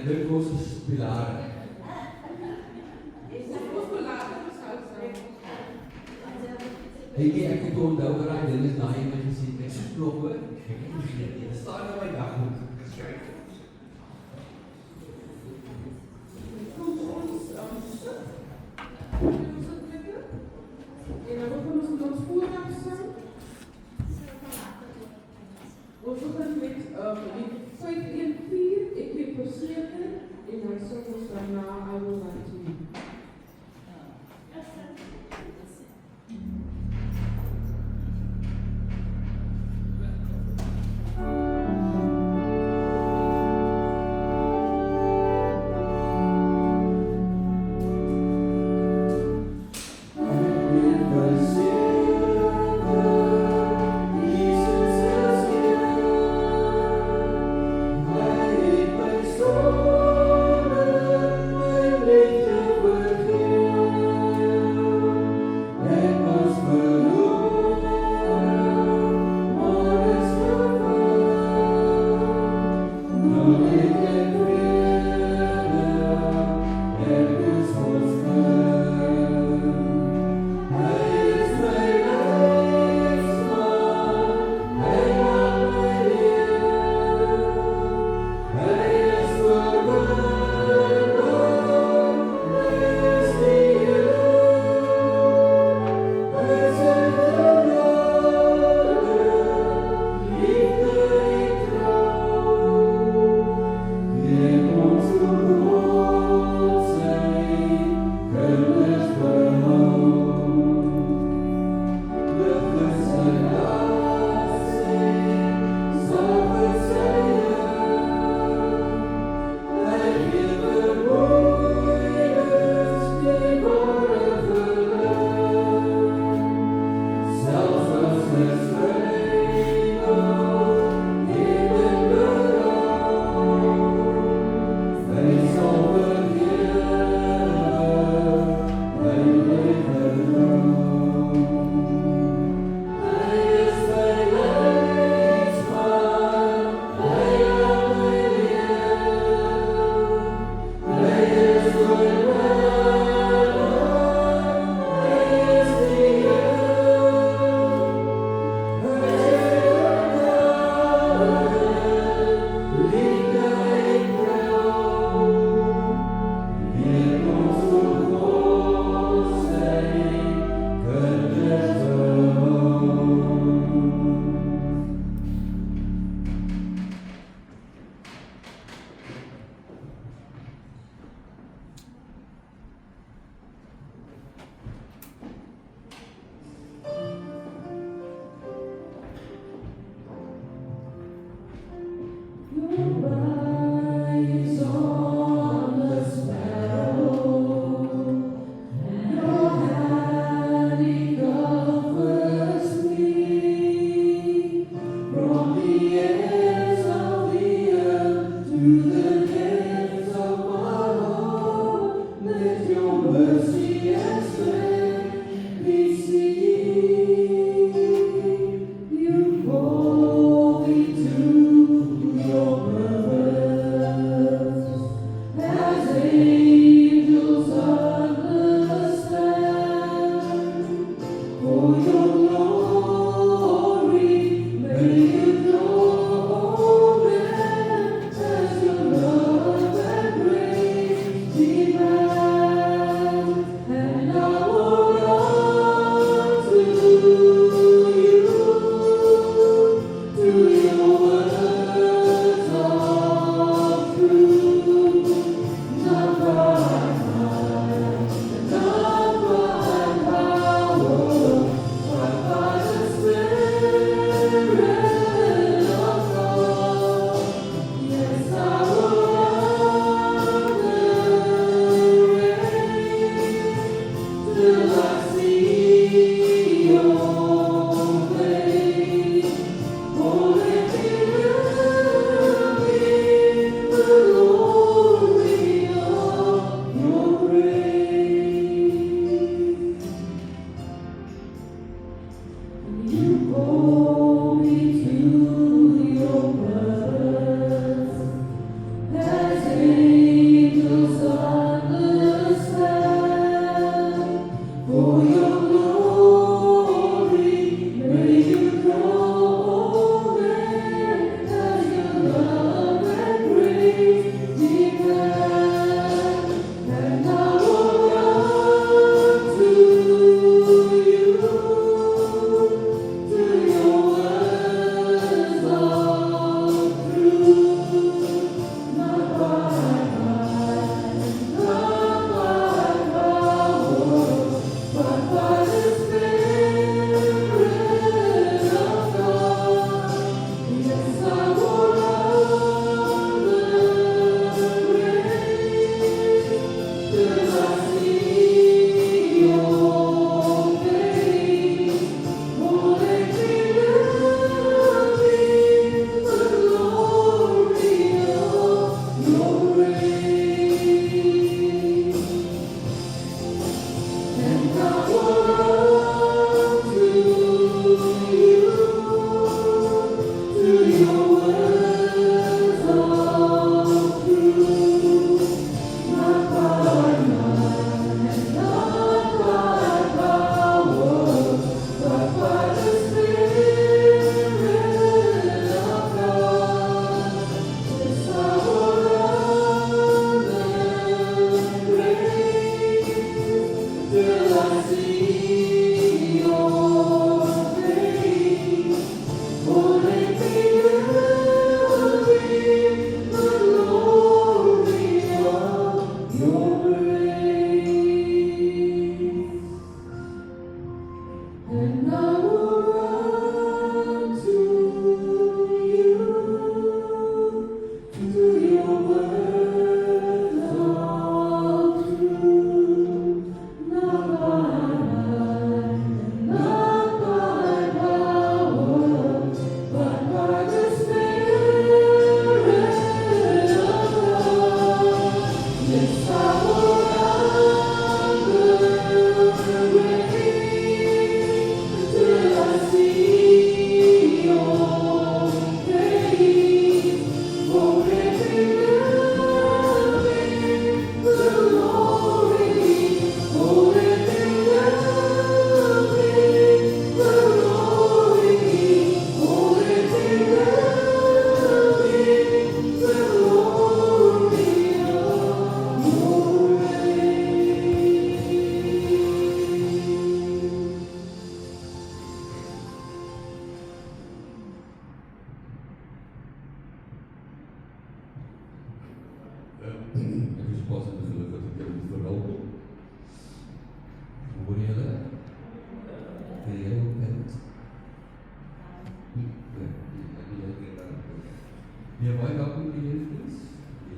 Dit was pilare. Ek het onthou waar dit is daai my gesien, ek is kloppe, ek het nie vergeet nie. Dit staan in my dagboek geskryf. Ons begin met die 514, ek het verseker en hy sê ons daarna, I will write to you. As baie welkom by julle diens.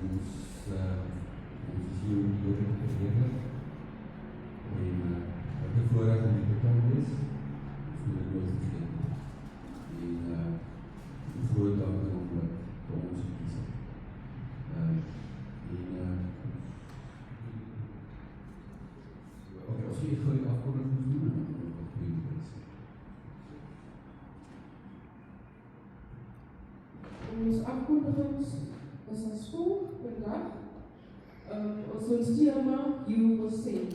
Ons is hier om die Here te verheerlik. En wat 'n voorreg om hier te kan wees. Ons moet dit nooit vergeet. En 'n groot dank aan hom wat vir ons gekies het. As jy gou die afkondigings doen, dan kan ek wat goeie wees. Ons afkondigings is as volg vandag. Ons tema, You Was Sent.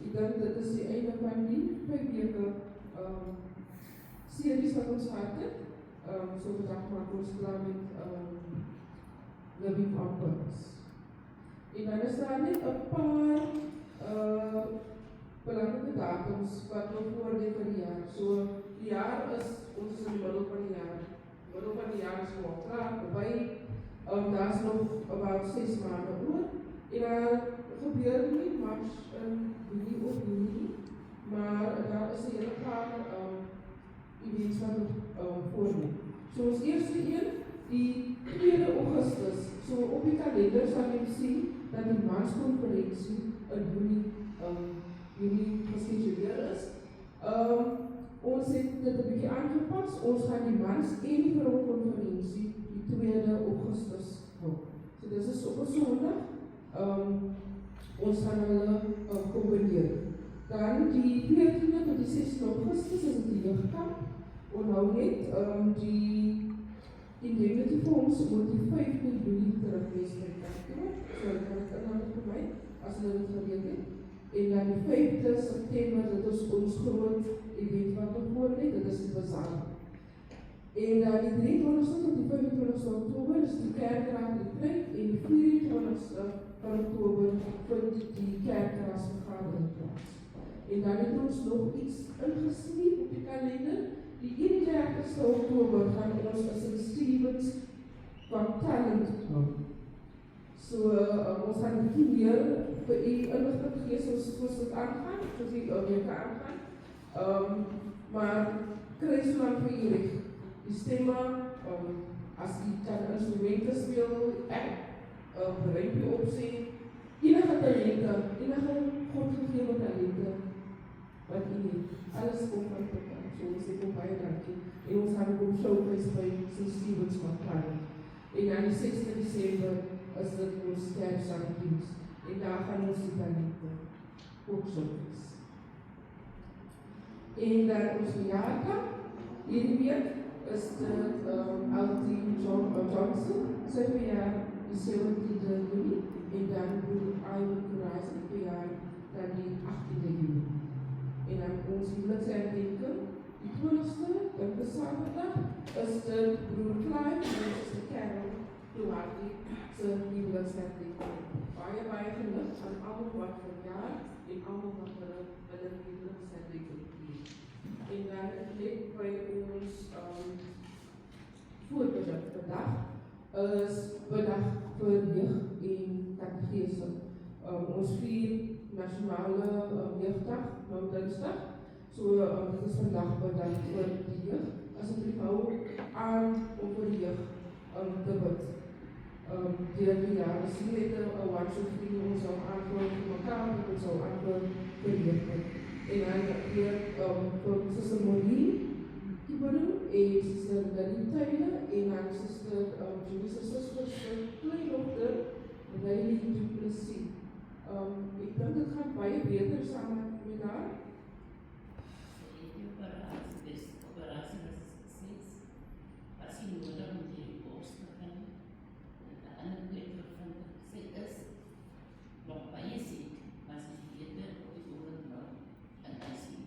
Ek dink dit is die einde van die 5 weke series wat ons gehad het. So vandag maak ons klaar met Living on Purpose. En dan is daar net 'n paar belangrike datums wat nog voor lê vir die jaar. So die jaar is, ons is in die middel van die jaar. Middel van die jaar is nog klaar, verby. Daar is nog about 6 maande oor. En daar gebeur nie mars in Julie of Julie, maar daar is 'n hele paar events wat nog voor lê. So ons eerste een, die 2 Augustus. So op die kalender sal jy sien dat die manskonferensie in Julie geskeduleer is. Ons het dit 'n bietjie aangepas. Ons gaan die mans en die vrouekonferensie die 2 Augustus hou. So dis is op 'n Sondag. Ons gaan hulle kombineer. Dan die 14de tot die 16de Augustus is die jeugkamp. Onthou net die Indemnity Fonds moet die 5de Julie terugwees by die kantoor. So ek kan dit inhou vir my as hulle dit gereed het. En dan die 5de September, dit is ons groot event wat nog voor lê, dit is die bazaar. En dan die 23ste tot die 25ste Oktober is die kerkraad retreat en die 24ste van Oktober vind die kerkraadsvergadering plaas. En dan het ons nog iets ingesneep op die kalender. Die 31ste Oktober gaan ons as in Stevens van talent hou. So ons gaan 'n bietjie meer vir u inligting gee soos dit aangaan, soos die weke aangaan. Maar kry so lank vir u reg. Die stemme, as u kan instrumente speel, rympie opsê, enige talente, enige godgegewe talente wat u het, alles kom van tot aan. So ons sê kom baie dankie. En ons gaan ook showcase by St. Stevens van Talent. En dan die 6de Desember is dit ons kerksangdiens. En daar gaan ons die talente ook showcase. En dan ons verjaardag, hierdie week is dit Aldrin Johnson, sy verjaar die 17de Julie, en dan Broer Ivan Kurais die verjaar dan die 18de Julie. En dan ons huweliksherdenking, die 20ste, dit is Saterdag, is dit Broer Klein, en ons is Carol Duarte, sy huweliksherdenking. Baie geluk aan almal wat verjaar, en almal wat hulle huweliksherdenking vier. En dan net by ons voorbeeld vandag is bedag vir jeug en katedese. Ons vier nasionale jeugdag, nou Dinsdag. So dit is vandag bedag vir die jeug. As ek hou aan om vir die jeug te bid. Deur die jare sien het 'n workshop die ons sal aanvul vir mekaar, ons sal aanvul vir die jeug. En dan weer vir Suster Molly Kibanu en Suster Lily Taylor en dan Suster Julie's suster kleindogter Riley Duplessis. Ek dink dit gaan baie beter saam met haar. Die operasie is gesê, as jy nodig om die borst te gaan, en die ander plek van sy is nog baie siek, maar sy is beter op die oorlog nou, en hy sien,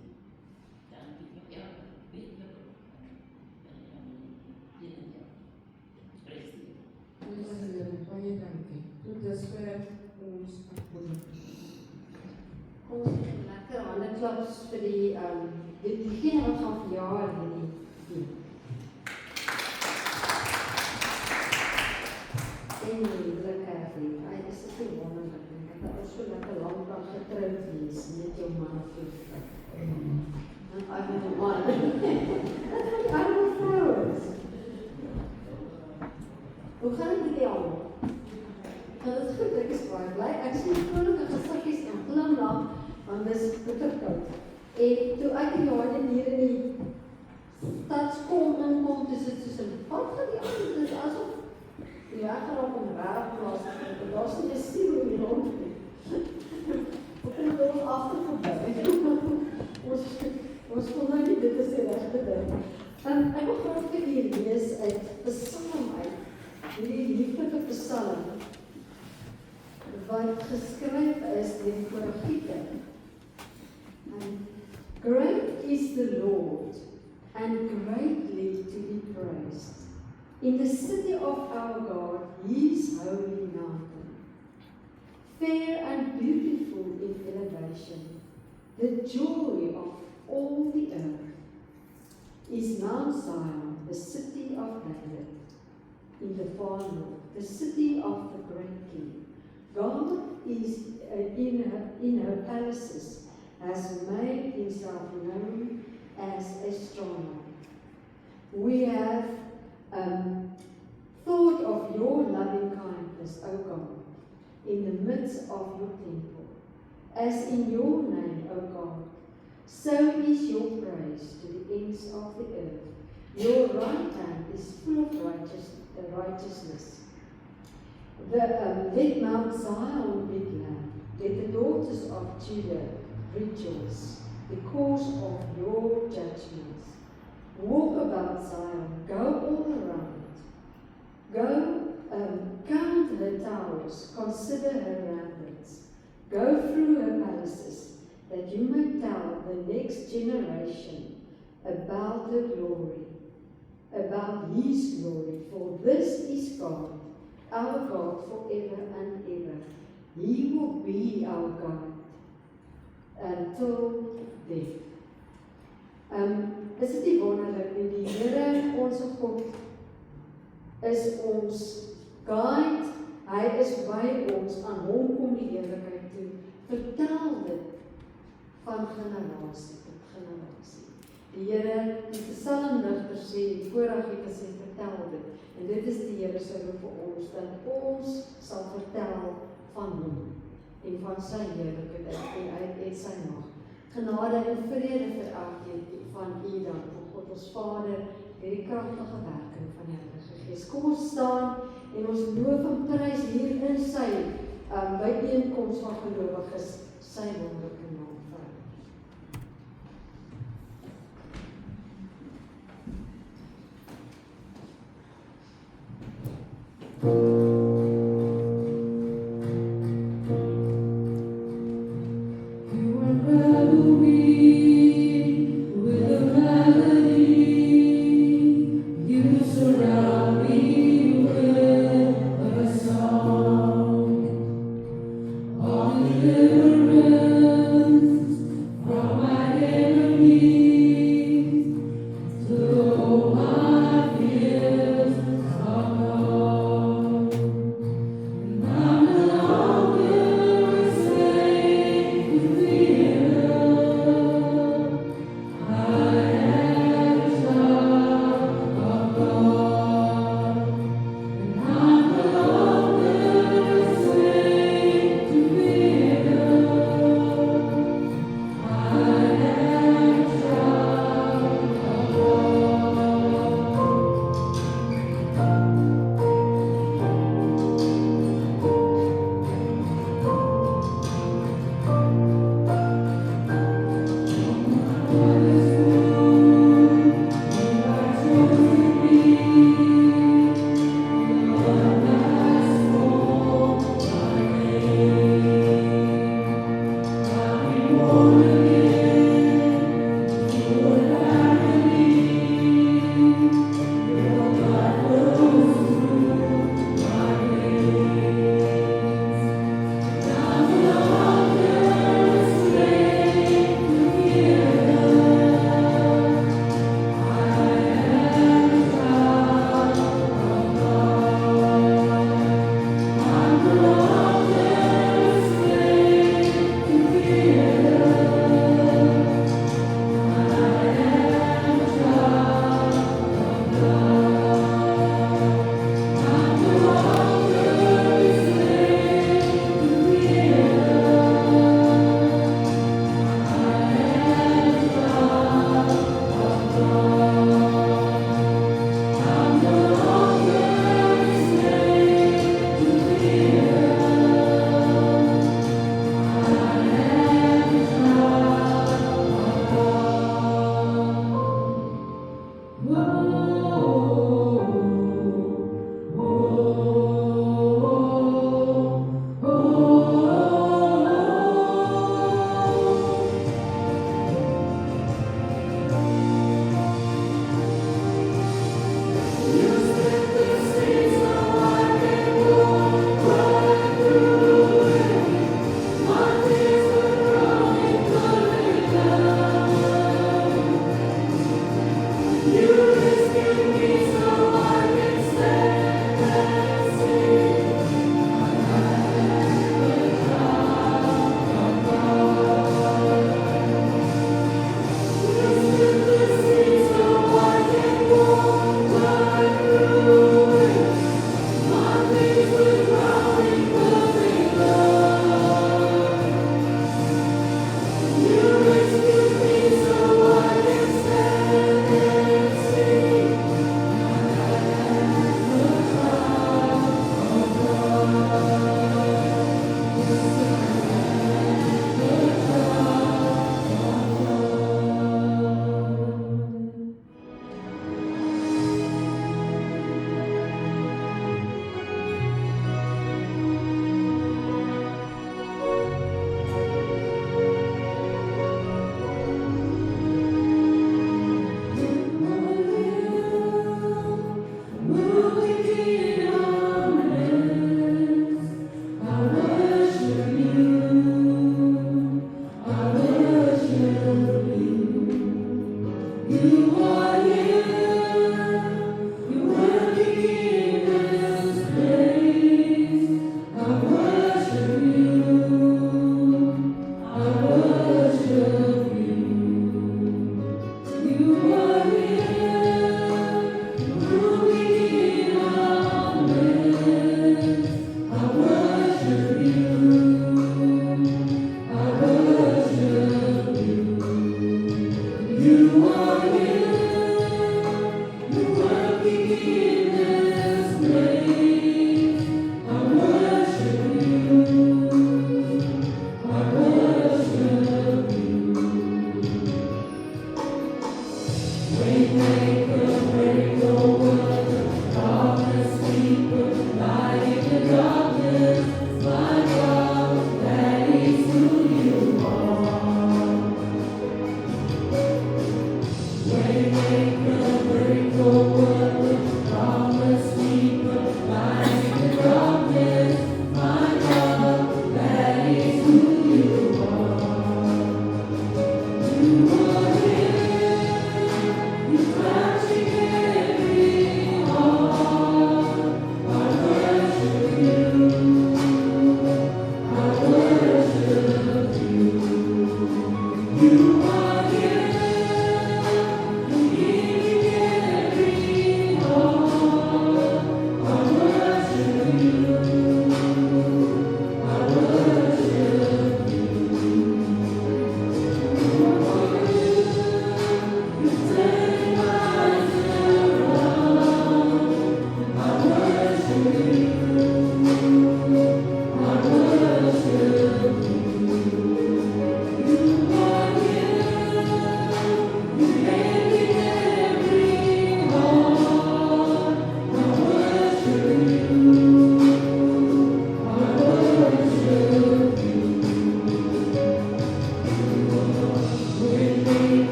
dan die elke beter Baie dankie. Tot dusver ons afkondiging. Ons het lekker handeklaps vir diegene wat gaan verjaar hierdie doen. En die huwelikherdenking, hy is so wonderlik. Ek het al so lekker lank al getroud wees met jou man of jou vrou. En ek met 'n man. Dat gaan die arme vrouens. Hoe gaan dit met jou? Dat is goed, ek is baie bly. Ek sien vrolijke gezichtjes en glimlach, want dit is bitterkoud. En toe ek in Johanne hier in die stadskom inkom, dis dit soos in, wat gaan die aan? Dit is asof die weg gaan op een raar plaas, en daar is nie een stiel hier rond nie. Ek kom ons achtergebuid. Ons kon nou nie, dit is die rechte ding. Ek wil graag vir hier lees uit Psalm uit, die lieflike Psalm, wat geskryf is deur Koragiete. Great is the Lord, and greatly to be praised. In the city of our God, His holy mountain. Fair and beautiful in elevation, the joy of all the earth is Mount Zion, the city of David, in the far north, the city of the great King. God is in her palaces, has made himself known as a stronghold. We have thought of your loving kindness, O God, in the midst of your temple. As in your name, O God, so is your praise to the ends of the earth. Your right hand is full of righteousness. Let Mount Zion be glad. Let the daughters of Judah rejoice because of your judgments. Walk about Zion, go all around. Go count her towers, consider her ramparts. Go through her palaces, that you may tell the next generation about her glory, about His glory. For this is God, our God forever and ever. He will be our God until death. Is dit nie wonderlik nie? Die Here, ons God, is ons guide. Hy is by ons, aan hom kom die heerlikheid toe. Vertel dit van generasie tot generasie. Die Here, die psalmdigter sê, die Koragiete sê, vertel dit. En dit is die Here se roep vir ons, dat ons sal vertel van hom en van sy heerlikheid en sy mag. Genade en vrede vir elkeen van u dan, van God ons Vader, die kragtige werking van die Heilige Gees. Kom ons staan en ons loof en prys hier in sy byeenkoms van gelowiges, sy wonderlike naam.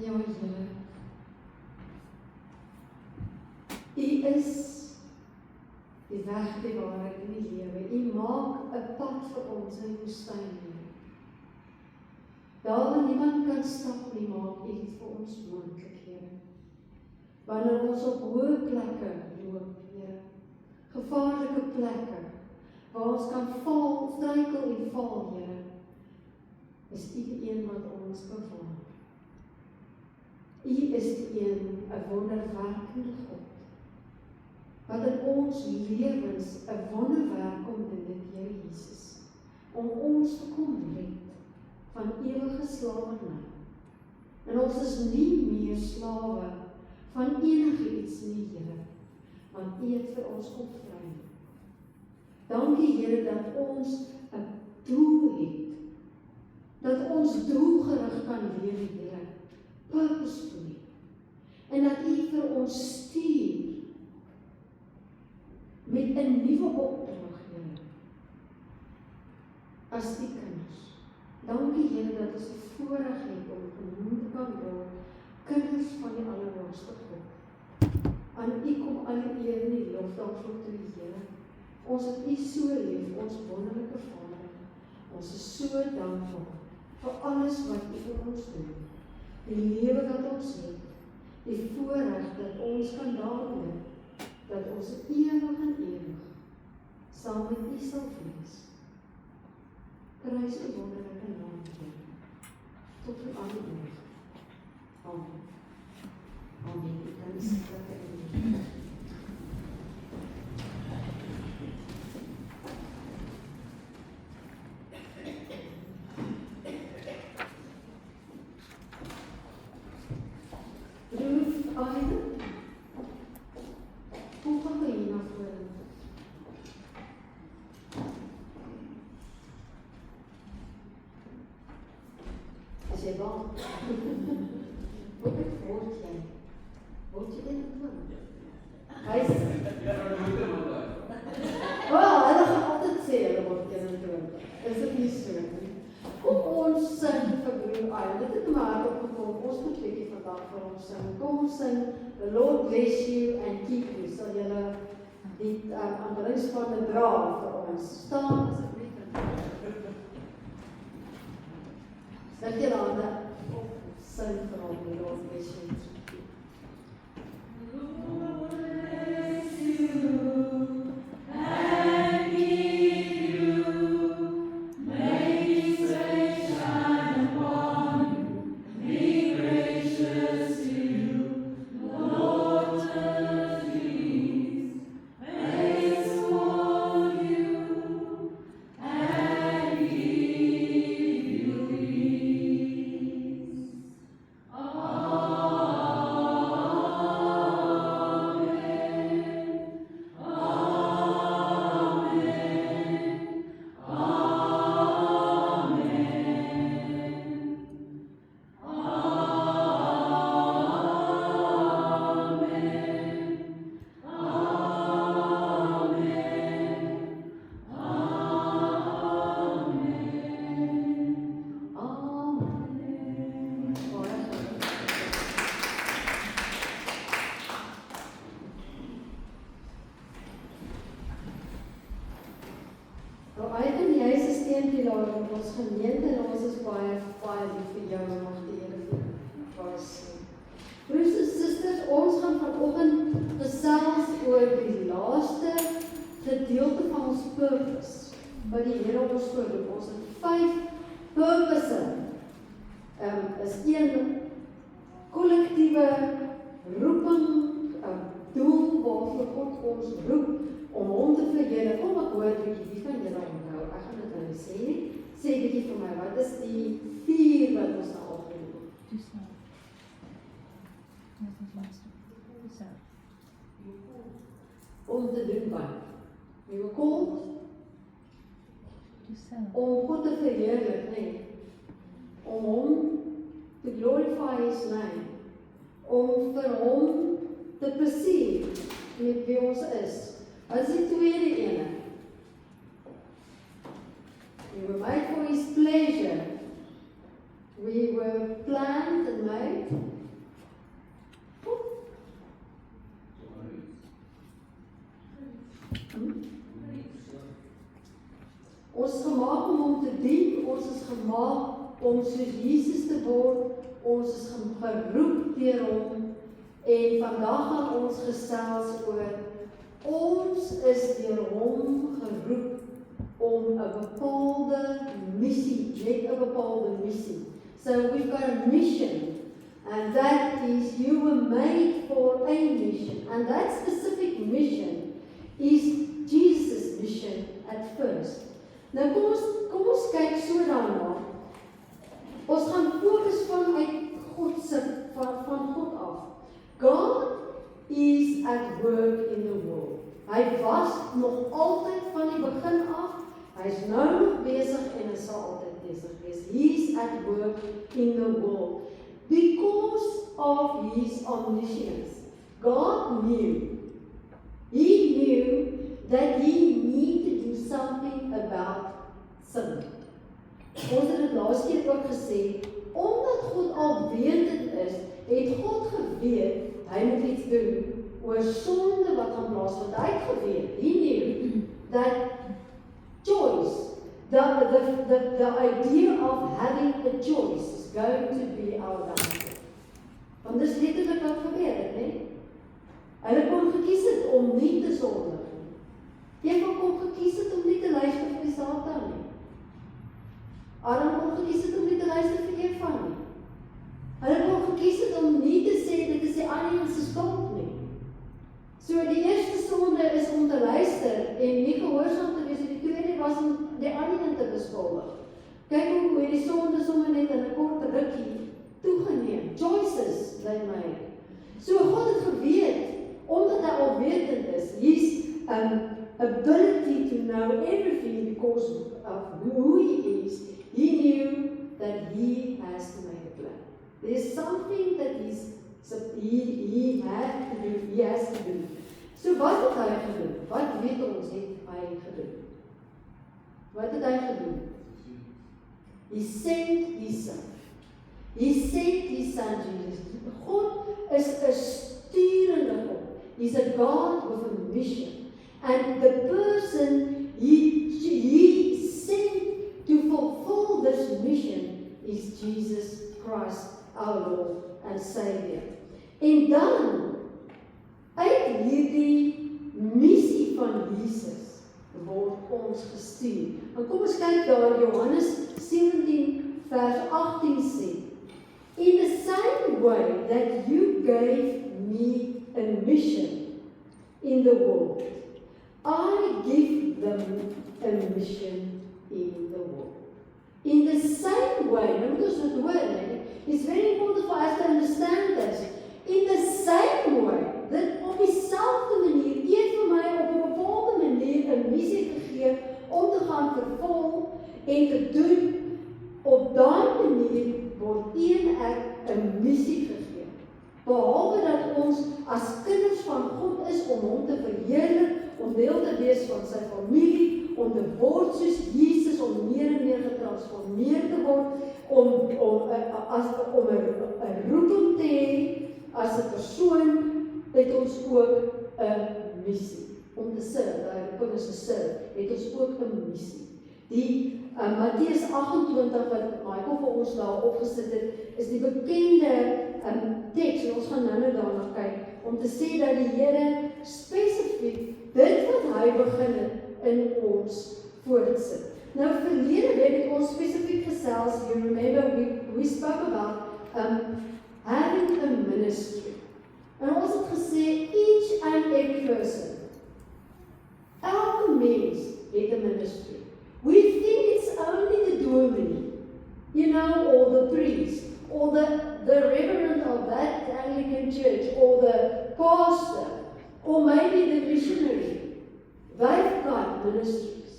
Ja, Here. U is die weg, die waarheid en die lewe. U maak 'n pad vir ons in die woestyn, Here. Daar waar niemand kan stap nie, maak U dit vir ons moontlik, Here. Wanneer ons op hoë plekke loop, Here, gevaarlike plekke, waar ons kan val, struikel en val, Here, is U die een wat ons bewaar. U is die een, 'n wonderwerkende God, wat in ons lewens 'n wonderwerk kom doen met Here Jesus, om ons te kom red van ewige slawerny. En ons is nie meer slawe van enige iets nie, Here, want U het vir ons kom vry. Dankie, Here, dat ons 'n doel het, dat ons doelgerig kan lewe, Here, purposefully. en dat U vir ons stuur met 'n nuwe opdrag, Here, as die kinders. Dankie, Here, dat ons die voorreg het om genoem te kan word, kinders van die Allerhoogste God. Aan U kom alle eer en die lof daarvoor toe, Here. Ons het U so lief, ons wonderlike Vader. Ons is so dankbaar vir alles wat U vir ons doen. Die lewe wat ons het, die voorreg dat ons kan daaroor, dat ons ewig en ewig saam met U sal wees. Prys U wonderlike naam, Here. Tot vir alle eer. Amen. Amen. U kan sit lekker in. Hoe gaan jy na vore? Is jy bang? Wat word jy? Word jy in Hy sê, hulle gaan altyd sê, hulle word in Is dit nie so nie? Kom ons sing vir broer Ayo. Dit het my hart opgekom. Ons moet liedjie vandag vir ons sing. Kom ons sing, The Lord bless you and keep you. Sal julle die aanbringsspanne dra vir ons. Staan asseblief. Stel julle hande op. Sing vir ons, The Lord bless you. Gemeente en ons is baie lief vir jou en mag die Here vir baie seën. Broers en susters, ons gaan vanoggend gesels oor die laaste gedeelte van ons purpose wat die Here ons voorroep. Ons het 5 purpose. Is een kollektiewe roeping, doel waarvoor God ons roep om hom te verheerlik. Kom ek hoor bietjie, wie van julle onthou? Ek gaan dit nou sê nie. Sê bietjie vir my, wat is die 4 wat ons nou al genoem het? Toestel. Wat is laaste? Toestel. Om te doen wat? We were called Toestel. om God te verheerlik, nee. Om hom to glorify His name. Om vir hom te plesier met wie ons is. Wat is die tweede ene? We were made for His pleasure. We were planned and made. Ons is gemaak om hom te dien. Ons is gemaak om soos Jesus te word. Ons is geroep deur hom. En vandag gaan ons gesels oor ons is deur hom geroep om 'n bepaalde missie, net 'n bepaalde missie. So we've got a mission, and that is you were made for a mission, and that specific mission is Jesus' mission at first. Nou kom ons kyk so daarna. Ons gaan fokus vanuit God se van God af. God is at work in the world. Hy was nog altyd van die begin af. Hy's nou nog besig en hy sal altyd besig wees. He's at work in the world. because of His omniscience. God knew. He knew that He needed to do something about sin. Ons het dit laas keer ook gesê, omdat God alwetend is, het God geweet, hy moet iets doen oor sonde wat gaan plaasvind. Hy het geweet, he knew that choice, the idea of having a choice is going to be our downfall. Want dis letterlik wat gebeur het, nee? Hulle kon gekies het om nie te sondig nie. Eva kon gekies het om nie te luister vir die Satan nie. Adam kon gekies het om nie te luister vir Eva nie. Hulle kon gekies het om nie te sê dit is die ander se skuld nie. So die eerste sonde is om te luister en nie gehoorsaam te wees. Die tweede was om die ander te beskuldig. Kyk hoe die sonde sommer net in 'n kort rukkie toegeneem. Choices, lei my. So God het geweet, omdat hy alwetend is, his ability to know everything because of who he is, he knew that he has to make a plan. There's something that he had to do, he has to do. So wat het hy gedoen? Wat weet ons het hy gedoen? Wat het hy gedoen? He sent his son. He sent his son Jesus. God is 'n sturende God. He's a God with a mission. And the person he sent to fulfill this mission is Jesus Christ, our Lord and Savior. En dan, uit hierdie missie van Jesus, word ons gestuur. En kom ons kyk daar, Johannes 17 vers 18 sê, in the same way that you gave me a mission in the world, I give them a mission in the world. In the same way, nou moet ons dit hoor, it's very important for us to understand this. In the same way, dat op dieselfde manier, een van my op 'n bepaalde manier 'n missie gegee om te gaan vervul en te doen, op daai manier word ek 'n missie gegee. Behalwe dat ons as kinders van God is om hom te verheerlik, om deel te wees van sy familie, om te word soos Jesus, om meer en meer getransformeer te word, om 'n roeping te hê as 'n persoon, het ons ook 'n missie. Om te serve, daai roeping is te serve, het ons ook 'n missie. Die Matteus 28 wat Michael vir ons daar opgesit het, is die bekende teks, en ons gaan nou daarna kyk, om te sê dat die Here spesifiek dit wat hy begin het in ons voortsit. Nou verlede week het ons spesifiek gesels, you remember we spoke about having a ministry. En ons het gesê, each and every person, elke mens het 'n ministry. We think it's only the dominee, or the priest, or the reverend of that Anglican church, or the pastor, or maybe the missionary. They've got ministries.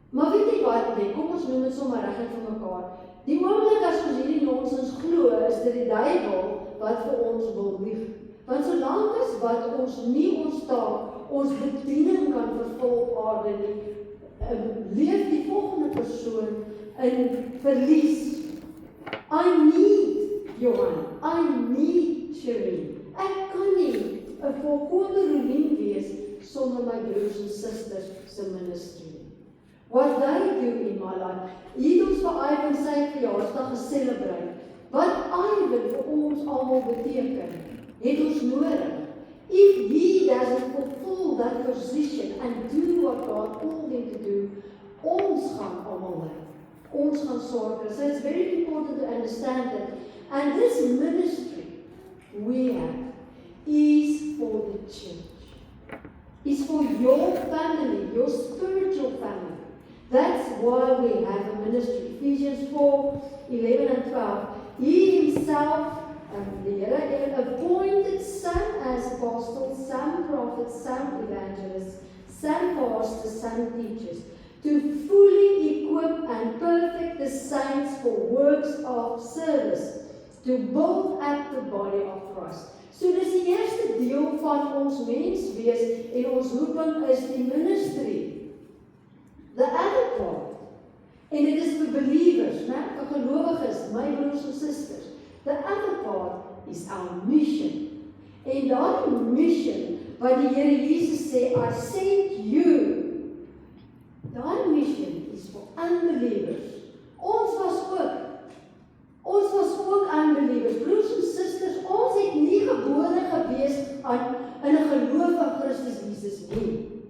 Maar weet jy wat, kom ons noem dit sommer reg vir mekaar. Die oomblik as ons hierdie nonsens glo, is dit die duiwel wat vir ons wil lieg. Want solank as wat ons nie ons taak, ons bediening kan vervul op aarde nie, leef die volgende persoon in verlies. I need Johan, I need Shereen. Ek kan nie 'n volkome ruïne wees sonder my broers en susters se ministry. What they do in my life, hier ons vir Ivan sy verjaarsdag geselebreit, wat Ivan vir ons almal beteken, het ons nodig. If he doesn't fulfill that position and do what God called him to do, ons gaan almal lei. Ons gaan sorg. So it's very important to understand that. And this ministry we have is for the church. It's for your family, your spiritual family. That's why we have a ministry. Ephesians 4:11 and 12. He himself, the Here, appointed some as apostles, some prophets, some evangelists, some pastors, some teachers, to fully equip and perfect the saints for works of service, to build up the body of Christ. So dis die eerste deel van ons menswees en ons roeping is die ministry. The other part, en dit is vir believers, né, vir gelowiges, my broers en susters. The other part is our mission. En daardie mission wat die Here Jesus sê, I sent you. Daardie mission is for unbelievers. Ons was ook unbelievers. Broers en susters, ons het nie gebore gewees in 'n geloof in Christus Jesus nie.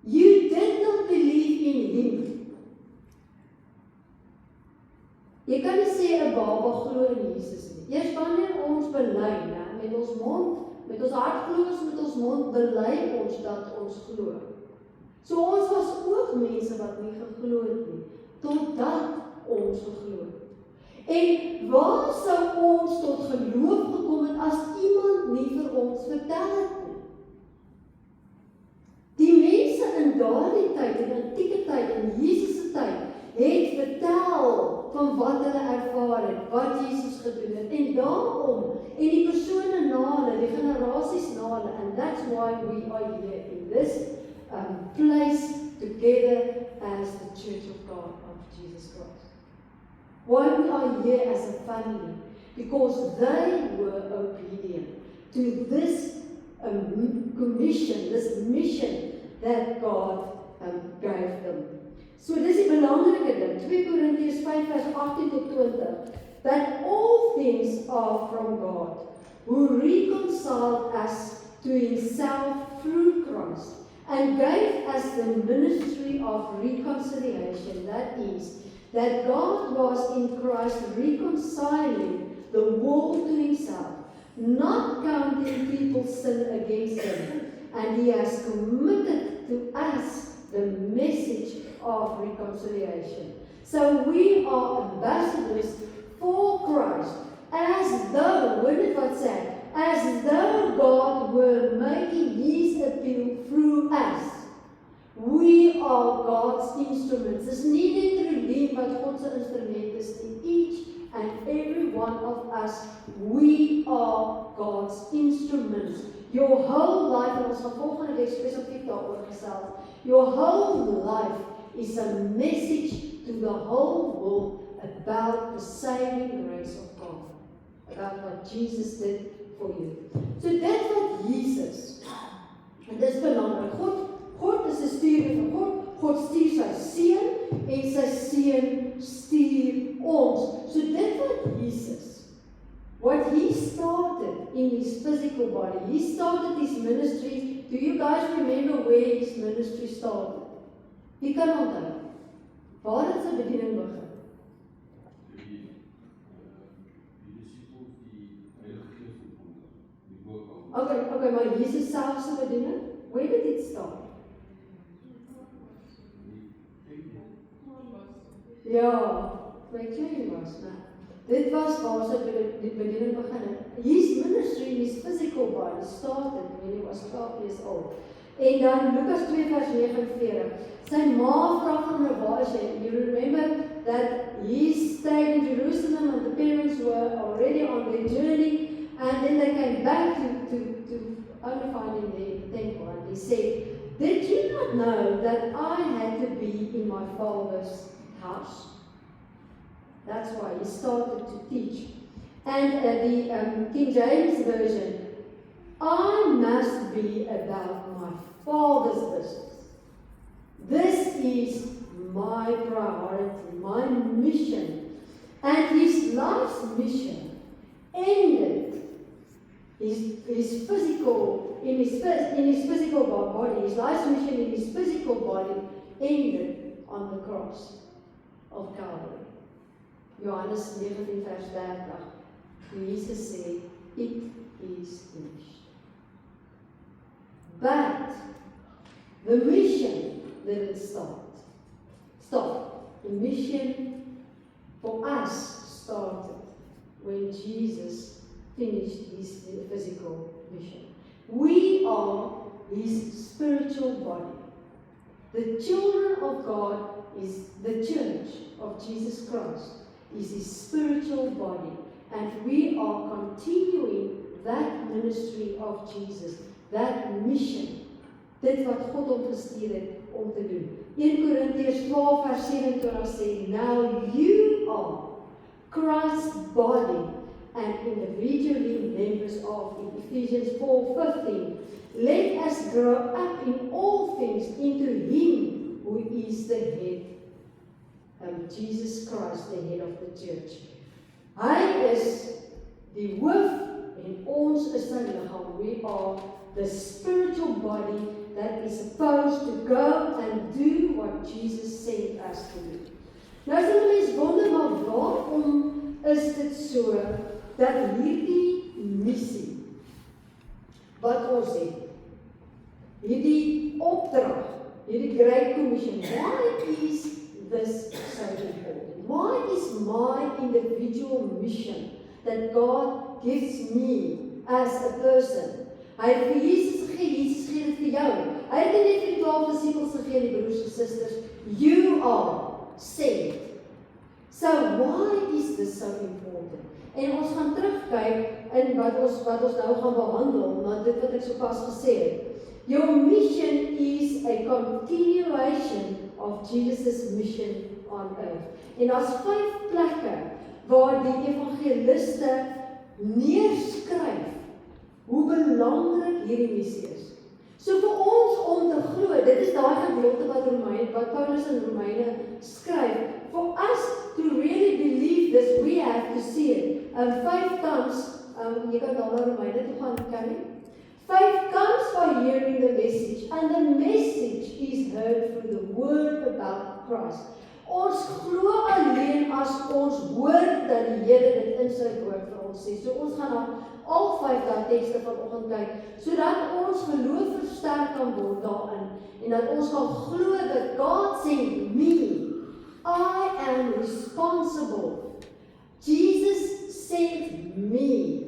You did not believe in him. Jy kan nie sê 'n baba glo in Jesus nie. Eers wanneer ons bely, met ons mond, met ons hart glo ons, met ons mond bely ons dat ons glo. So ons was ook mense wat nie geglo het nie, totdat ons geglo het. En waar sou ons tot geloof gekom het as iemand nie vir ons vertel het nie? Die mense in daardie tyd, in die antieke tyd, in Jesus se tyd, het vertel van wat hulle ervaar het, wat Jesus gedoen het. En daarom, en die persone na hulle, die generasies na hulle, and that's why we are here in this place together as the Church of God of Jesus Christ. Why we are here as a family? Because they were obedient to this commission, this mission that God gave them. So dis die belangrike ding, 2 Korintiërs 5 vers 18 tot 20, that all things are from God, who reconciled us to himself through Christ, and gave us the ministry of reconciliation, that is, that God was in Christ reconciling the world to himself, not counting people's sin against him, and he has committed to us the message of reconciliation. So we are ambassadors for Christ, as though, when it was said, as though God were making his appeal through us. We are God's instruments. Dis nie net Relien wat God se instrument is in each and every one of us. We are God's instruments. Your whole life, en ons gaan volgende week spesifiek daaroor gesels, your whole life is a message to the whole world about the saving grace of God, about what Jesus did for you. So dit wat Jesus, en dit is belangrik, God is 'n stuurder van God. God stuur sy seun en sy seun stuur ons. So dit wat Jesus, what he started in his physical body, he started his ministry. Do you guys remember where his ministry started? Wie kan onthou? Waar het sy bediening begin? Die disciples die Heilige Gees ontvang het, die woord. Okay, maar Jesus self se bediening, where did it start? Ja, my klein was, né? Dit was waar sy die bediening begin het. His ministry in his physical body started when he was 12 years old. En dan Lukas 2 vers 49. Sy ma vra vir hom, waar is hy? You remember that he stayed in Jerusalem and the parents were already on their journey, and then they came back to only find him there in the temple, and he said, did you not know that I had to be in my father's house? That's why he started to teach. And the King James Version, I must be about my Father's business. This is my priority, my mission. And his life's mission ended his physical, in his physical body, his life's mission in his physical body ended on the cross of Calvary. Johannes 19 vers 30, Jesus sê, it is finished. But the mission didn't stop. The mission for us started when Jesus finished his physical mission. We are his spiritual body. The children of God is the church of Jesus Christ, is his spiritual body. and we are continuing that ministry of Jesus, that mission. Dit wat God hom gestuur het om te doen. 1 Korintiërs 12 vers 27 sê, now you are Christ's body and individually members of it. Ephesians 4:15. Let us grow up in all things into Him who is the head, Jesus Christ, the head of the church. Hy is die hoof en ons is sy liggaam. We are the spiritual body that is supposed to go and do what Jesus sent us to do. Nou as jy mens wonder, maar waarom is dit so dat hierdie missie wat ons het, hierdie opdrag, hierdie Great Commission, why is this so important? Why is my individual mission that God gives me as a person? Hy het vir Jesus gee dit vir jou. Hy het nie net vir die 12 disippels gegee, die broers en susters. You are saved. So why is this so important? En ons gaan terugkyk in wat ons nou gaan behandel, na dit wat ek sopas gesê het. Your mission is a continuation of Jesus' mission on earth. En daar's 5 plekke waar die evangeliste neerskryf hoe belangrik hierdie missie is. So vir ons om te glo, dit is daai gedeelte wat Paulus in Romeine skryf, for us to really believe this, we have to see it. 5 comes, jy kan dan na Romeine toe gaan kyk. 5 comes by hearing the message, and the message is heard through the word about Christ. Ons glo alleen as ons hoor dat die Here dit in sy woord vir ons sê. So ons gaan na al 5 daai tekste vanoggend kyk, sodat ons geloof versterk kan word daarin, en dat ons kan glo dat God sent me. I am responsible. Jesus sent me.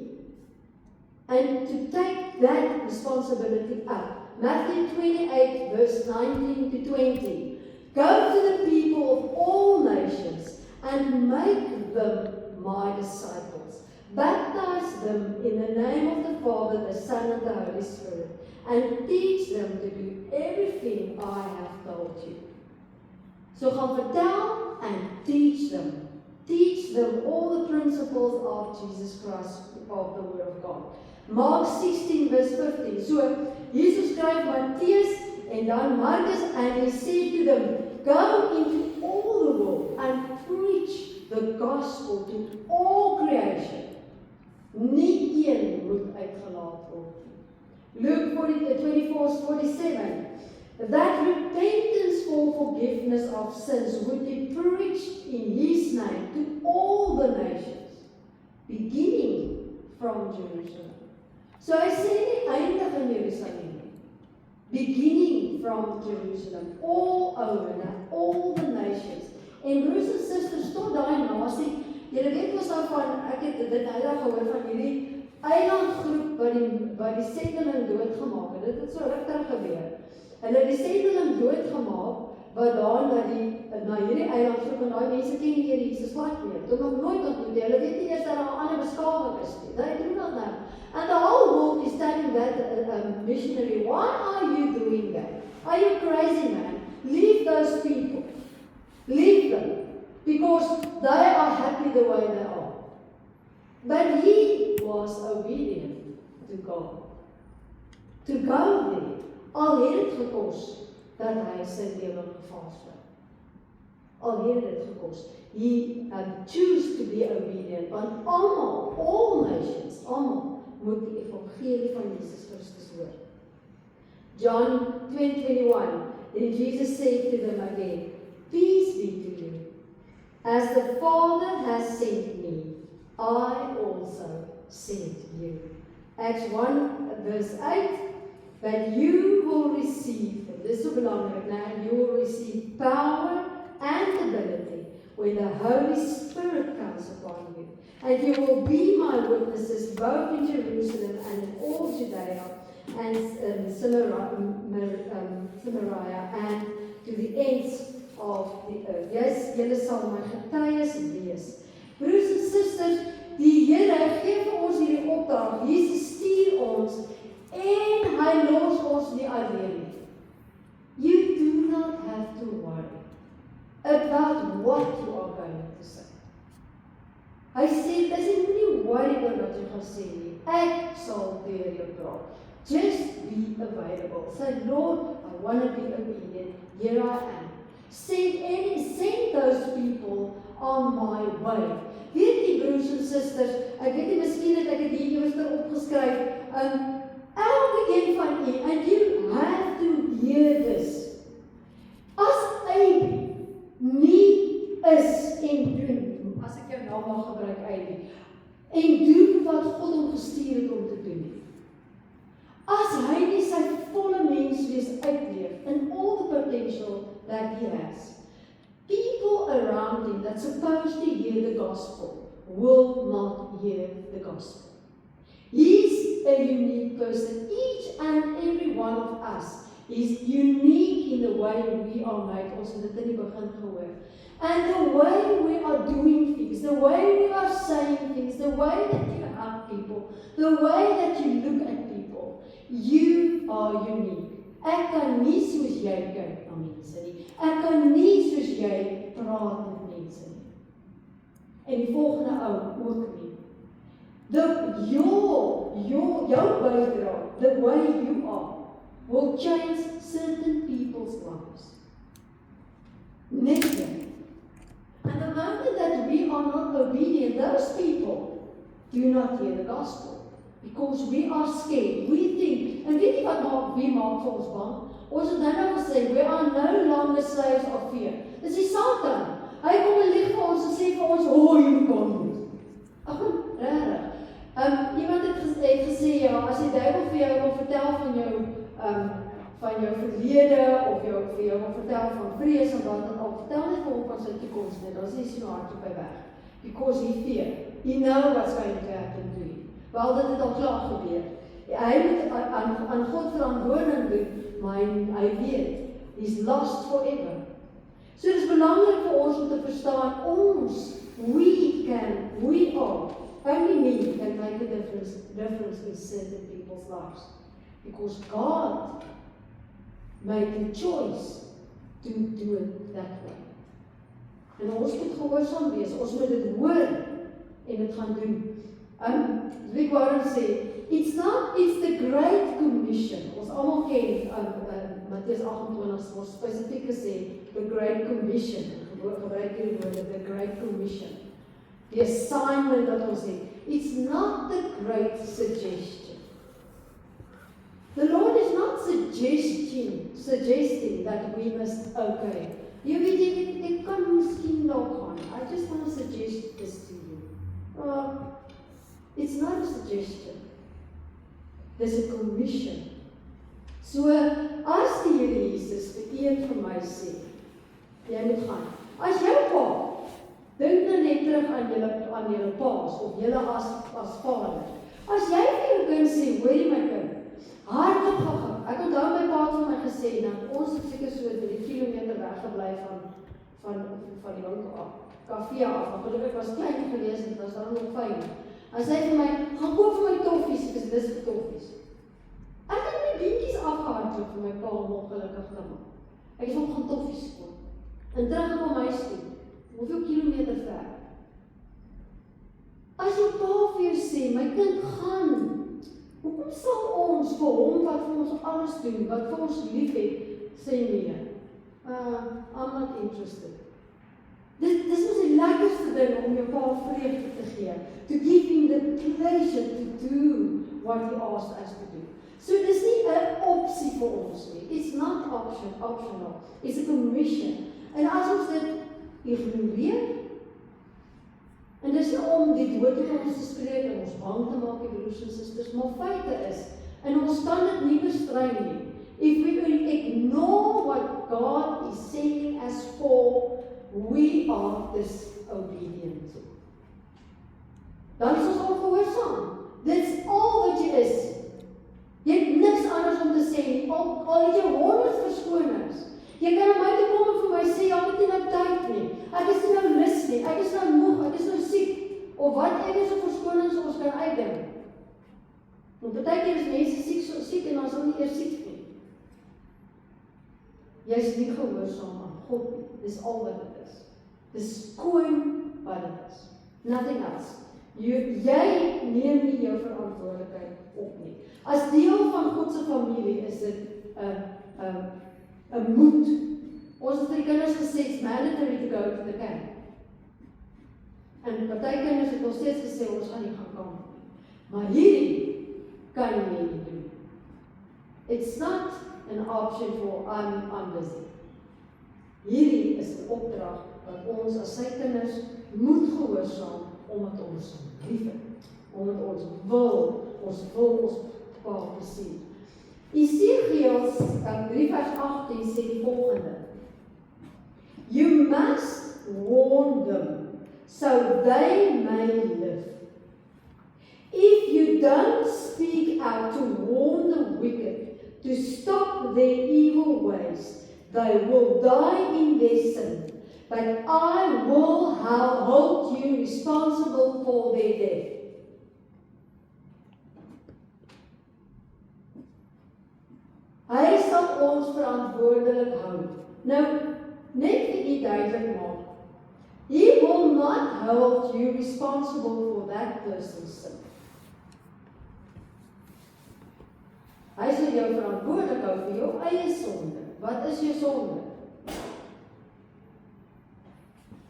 And to take that responsibility up. Matthew 28 verse 19 to 20. Go to the people of all nations and make them my disciples. Baptize them in the name of the Father, the Son, and the Holy Spirit, and teach them to do everything I have told you. So gaan vertel and teach them. Teach them all the principles of Jesus Christ, of the Word of God. Mark 16 verse 15. So Jesus skryf Mattheus en dan Markus, and he said to them, go into all the world and preach the gospel to all creation. Nie een moet uitgelaat word. Luke 24:47. That repentance for forgiveness of sins would be preached in His name to all the nations, beginning from Jerusalem. So hy sê nie eindig in Jerusalem nie. Beginning from Jerusalem, all over, all the nations. En broers en susters, tot daai nasie, julle weet ons daarvan, ek het dit nou gehoor van hierdie eilandgroep wat die sendeling doodgemaak het. Dit het so ruk terug gebeur. Hulle het die sendeling doodgemaak, wat daar na hierdie eilandgroep, en daai mense ken nie Jesus glad meer. Dit nog nooit ontmoet, hulle weet nie eers dat daar 'n ander beskawing is nie. Hulle doen dat nou. And the whole world is telling that missionary, why are you doing that? Are you crazy, man? Leave those people. Leave them. Because they are happy the way they are. But he was obedient to God. To go there. Al het dit gekos dat hy sy lewe gevas het. Al het dit gekos. He choose to be obedient. Want almal, all nations, almal moet die evangelie van Jesus Christus hoor. John 20:21. Then Jesus said to them again, peace be to you. As the Father has sent me, I also sent you. Acts 1 verse 8. But you will receive, this is so belangrik, you will receive power and ability when the Holy Spirit comes upon you. And you will be my witnesses both in Jerusalem and in all Judea and Samaria and to the ends of the earth. Yes, julle sal my getuies wees. Broers en susters, die Here gee vir ons hierdie opdrag. Jesus stuur ons en hy los ons nie alleen nie. You do not have to worry about what you are going to say. Hy sê, dis nie worry oor wat jy gaan sê nie. Ek sal deur jou praat. Just be available. Say, Lord, I want to be obedient. Here I am. Send those people on my way. Weet die broers en susters, ek weet nie, miskien het ek dit hier eerder opgeskryf, elke een van u, and you have to hear this. As Abby nie is en doen, as ek jou naam mag gebruik, Abby, en doen wat God hom gestuur het om te doen. As hy nie sy volle menswees uitleef in all the potential that he has, people around him that's supposed to hear the gospel will not hear the gospel. He's a unique person. Each and every one of us is unique in the way we are made. Ons het dit in die begin gehoor. And the way we are doing things, the way we are saying things, the way that you hug people, the way that you look at people, you are unique. Ek kan nie soos jy kyk na mense nie. Ek kan nie soos jy praat met mense nie. En die volgende ou ook nie. Your bydrae, the way you are, will change certain people's lives. Net jy. And the moment that we are not obedient, those people do not hear the gospel. Because we are scared. We think, en weet jy wat wie maak vir ons bang? Ons het nou gesê, we are no longer slaves of fear. Dis die Satan. Hy kom en lieg vir ons en sê vir ons, jy kan nie. Ag, regtig. Iemand het gesê, ja, as die duiwel vir jou wil vertel van jou verlede, of vir jou wil vertel van vrees, en dan al vertel net vir hom van sy toekoms, dan is hy so hard op hy weg. Because he fear. You know what's going to happen to you. Wel, dit het al klaar gebeur. Hy moet aan God verantwoording doen, maar hy weet, he's lost forever. So dit is belangrik vir ons om te verstaan, we are, only me can make a difference in certain people's lives. Because God made the choice to do it that way. En ons moet gehoorsaam wees, ons moet dit hoor en dit gaan doen. Rick Warren sê, it's the Great Commission. Ons almal ken Mattheus 28, ons spesifiek gesê, the Great Commission. Gebruik hierdie woorde, the Great Commission. The assignment dat ons het. It's not the great suggestion. The Lord is not suggesting that we must obey. Jy weet, ek kan miskien daar gaan. I just want to suggest this to you. It's not a suggestion. There's a commission. So, as die Here Jesus vir een van my sê, jy moet gaan. As jou pa, dink nou net terug aan julle paas, of julle as vader. As jy vir jou kind sê, hoorie my kind, hardop gaan. Ek onthou my pa het vir my gesê, dat ons het seker so 3 kilometer weggebly van die winkel af, kafee af, maar gelukkig was klein gewees, en het was dan nog fyn. Hy sê vir my, gaan koop vir my toffies, ek is dis vir toffies. Ek het my beentjies afgehardloop vir my pa om ongelukkig te maak. Ek is gaan toffies koop. En terug op my toe, hoeveel kilometer ver. As jou pa vir jou sê, my kind gaan, hoekom sal ons vir hom wat vir ons alles doen, wat vir ons lief het, sê nee, I'm not interested. Dis was die lekkerste ding om jou pa vreugde te gee, to give him the pleasure to do what he asked us to do. So dis nie 'n opsie vir ons nie. It's not optional. It's a commission. En as ons dit ignoreer, en dis nie om die dood in ons te spreek en ons bang te maak, die broers en susters, maar feite is, en ons kan dit nie bestry nie. If we will ignore what God is sending us for, we are disobedient. Dan is ons ongehoorsaam. Dit's al wat jy is. Jy het niks anders om te sê nie, al het jy 100 verskonings. Jy kan na my toe kom en vir my sê, ja, ek het nie nou tyd nie, ek is nie nou lus nie, ek is nou moeg, ek is nou siek, of wat Engelse verskonings ons kan uitdink. Want partykeer is mense siek en ons is nie eers siek nie. Jy is nie gehoorsaam aan God nie. Dis al wat dit is. Dis skoon wat dit is. Nothing else. Jy neem nie jou verantwoordelikheid op nie. As deel van God se familie is dit 'n moed. Ons het vir die kinders gesê, it's mandatory to go to the camp. En party kinders het ons steeds gesê, ons gaan nie gaan kamp nie. Maar hierdie kan jy nie doen. It's not an option for I'm busy. Hierdie is 'n opdrag wat ons as sy kinders moet gehoorsaam, omdat ons lief het, omdat ons wil ons pa plesier. Esegiel 3 vers 18 sê die volgende: You must warn them, so they may live. If you don't speak out to warn the wicked, to stop their evil ways, they will die in their sin, but I will hold you responsible for their death. Hy sal ons verantwoordelik hou. Nou, net vir u duidelik maak, He will not hold you responsible for that person's sin. Hy sal jou verantwoordelik hou vir jou eie sonde. Wat is jou sonde?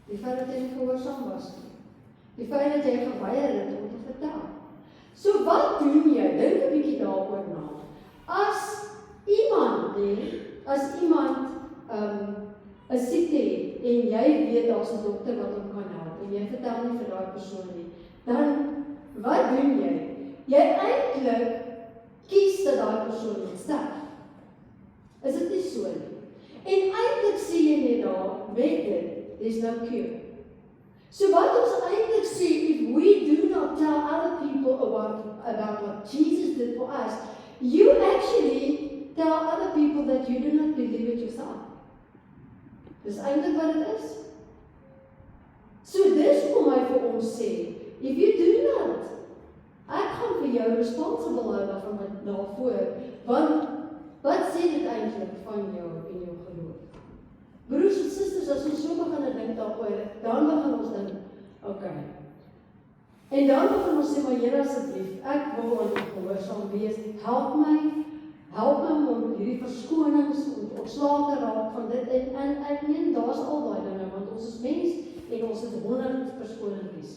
Die feit dat jy nie gehoorsaam was nie. Die feit dat jy geweier het om te vertel. So wat doen jy? Dink 'n bietjie daaroor na. As iemand 'n siekte het en jy weet daar's 'n dokter wat hom kan help en jy vertel nie vir daai persoon nie, dan wat doen jy? Jy eintlik kies dat daai persoon moet sterf. Is dit nie so nie? En eintlik sê jy net daar, met dit, there's no cure. So wat ons eintlik sê, if we do not tell other people about what Jesus did for us, you actually tell other people that you do not believe it yourself. Dis eintlik wat dit is. So dis hoe hy vir ons sê, if you do not, ek gaan vir jou responsible hou daarvoor, want wat sê dit eintlik van jou en jou geloof? Broers en susters, as ons so begin dink daaroor, dan begin ons dink, okay. En dan begin ons sê, maar Here asseblief, ek wil aan U gehoorsaam wees, help my om hierdie verskonings, om ontslae te raak van dit, en ek meen, daar's al daai dinge, want ons is mens, en ons het 100 verskonings.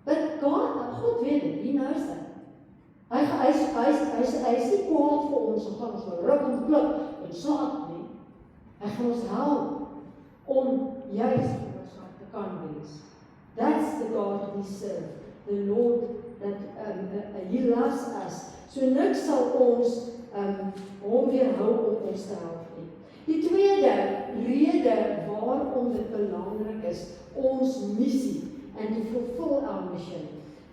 But God weet dit, He knows that. Hy is nie kwaad vir ons, gaan ons nou ruk en klip en slaap nie. Hy gaan ons help om juist gehoorsaam te kan wees. That's the God we serve, the Lord that He loves us. So niks sal ons hom weerhou om ons te help nie. Die tweede rede waarom dit belangrik is, ons missie, and to fulfill our mission,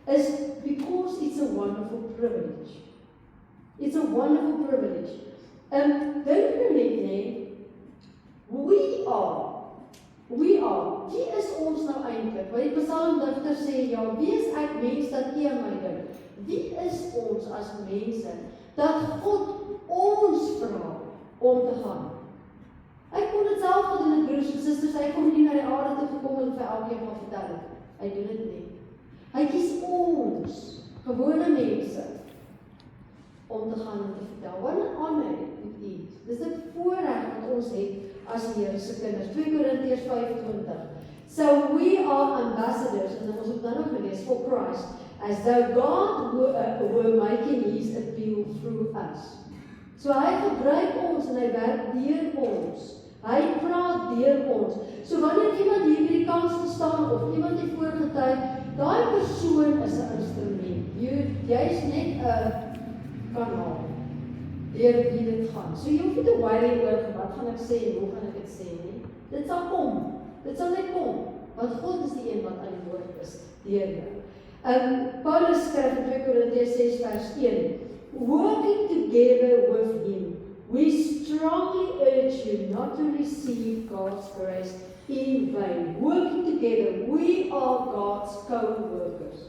is because it's a wonderful privilege. It's a wonderful privilege. Dink nou net, nee, we are, wie is ons nou eintlik? Want die psalmdigter sê, ja, wie is ek mens dat U aan my dink? Wie is ons as mense, dat God ons vra om te gaan? Ek kon dit self gedoen het, broers en susters, hy kom nie na die aarde toe gekom en vir elkeen gaan vertel het. Hy doen dit nie. Hy kies ons, gewone mense, om te gaan en te vertel. Wat 'n honor it is. Dis 'n voorreg wat ons het as die Here se kinders. 2 Korintiërs 5:20. So we are ambassadors, en ons het nou nog gelees, for Christ, as though God were making His appeal through us. So hy gebruik ons en hy werk deur ons. Hy praat deur ons. So wanneer iemand hier by die kansel staan of iemand hier voorgetuig, daai persoon is 'n instrument. Jy's net 'n kanaal deur wie dit gaan. So jy hoef nie te worry oor wat gaan ek sê en hoe gaan ek dit sê nie. Dit sal kom. Dit sal net kom. Want God is die een wat aan die woord is deur jou. Paulus skryf in 2 Korintiërs 6 vers 1. Working together with Him, we strongly urge you not to receive God's grace in vain. Working together, we are God's co-workers.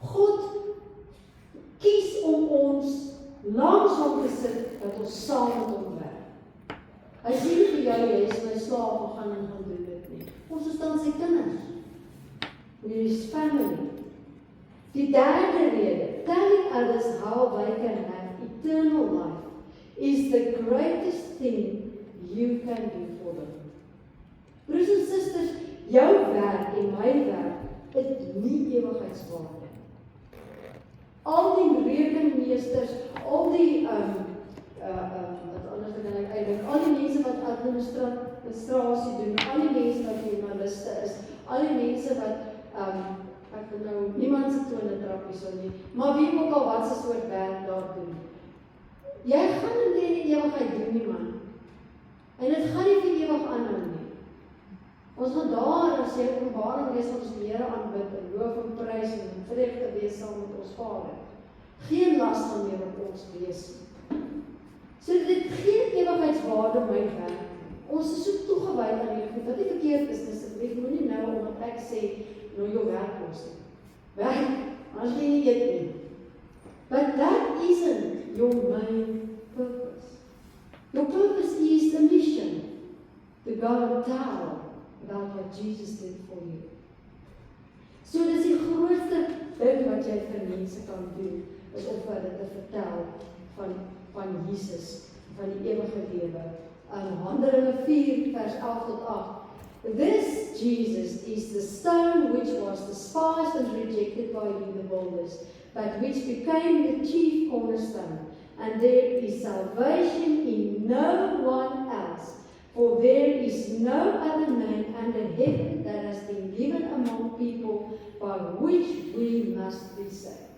God kies om ons langs hom te sit, dat ons saam met hom werk. Hy sê nie vir jou, jy is my slaaf, en gaan doen dit nie. Ons is dan sy kinders. We is family. Die derde rede, telling others how they can have eternal life, is the greatest thing you can do for them. Broers en susters, jou werk en my werk het nie ewigheidswaarde. Al die rekenmeesters, al die wat anders kan ek uitdink, al die mense wat administrasie doen, al die mense wat journaliste is, al die mense wat ek nou niemand se tone trap hierso nie, maar wie ook al wat se soort werk daar doen. Jy gaan dit nie in die ewigheid doen nie, man. En dit gaan nie vir ewig aanhou nie. Ons gaan daar, as jy Openbaring lees, wat ons die Here aanbid en loof en prys en vreugde wees saam met ons Vader. Geen las gaan meer op ons wees. So dit geen ewigheidswaarde my werk. Ons is so toegewy aan die goed, wat nie verkeerd is, asseblief moenie nou omdat ek sê, nou jou werk ons nie. Werk, as jy nie eet nie. But that isn't your main purpose. Your purpose is the mission to go and tell about what Jesus did for you. So dis die grootste ding wat jy vir mense kan doen, is om vir hulle te vertel van Jesus, van die ewige lewe. Handelinge 4 vers 11 tot 8. This Jesus is the stone which was despised and rejected by you, the builders, but which became the chief cornerstone. And there is salvation in no one else, for there is no other name under heaven that has been given among people by which we must be saved.